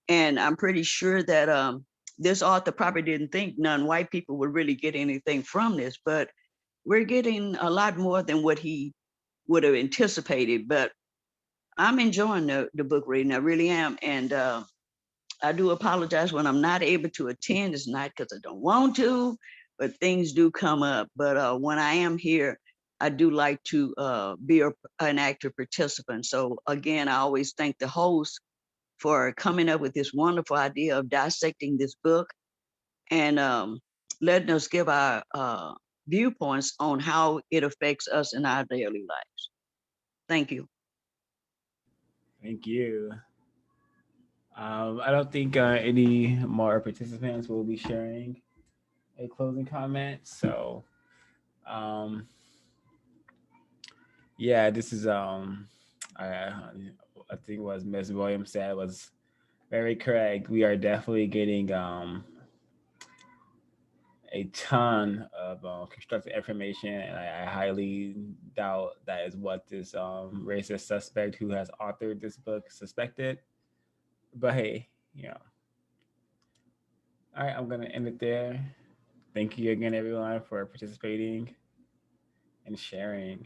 And I'm pretty sure that this author probably didn't think non-white people would really get anything from this, but we're getting a lot more than what he would have anticipated. But I'm enjoying the book reading, I really am. And I do apologize when I'm not able to attend. It's not because I don't want to, but things do come up. But when I am here, I do like to be an active participant. So again, I always thank the host for coming up with this wonderful idea of dissecting this book and letting us give our viewpoints on how it affects us in our daily lives. Thank you. Thank you. I don't think any more participants will be sharing a closing comment. So, um, yeah, this is I think what Ms. Williams said was very correct. We are definitely getting a ton of constructive information, and I highly doubt that is what this racist suspect who has authored this book suspected. But hey, you know. All right, I'm gonna end it there. Thank you again, everyone, for participating and sharing.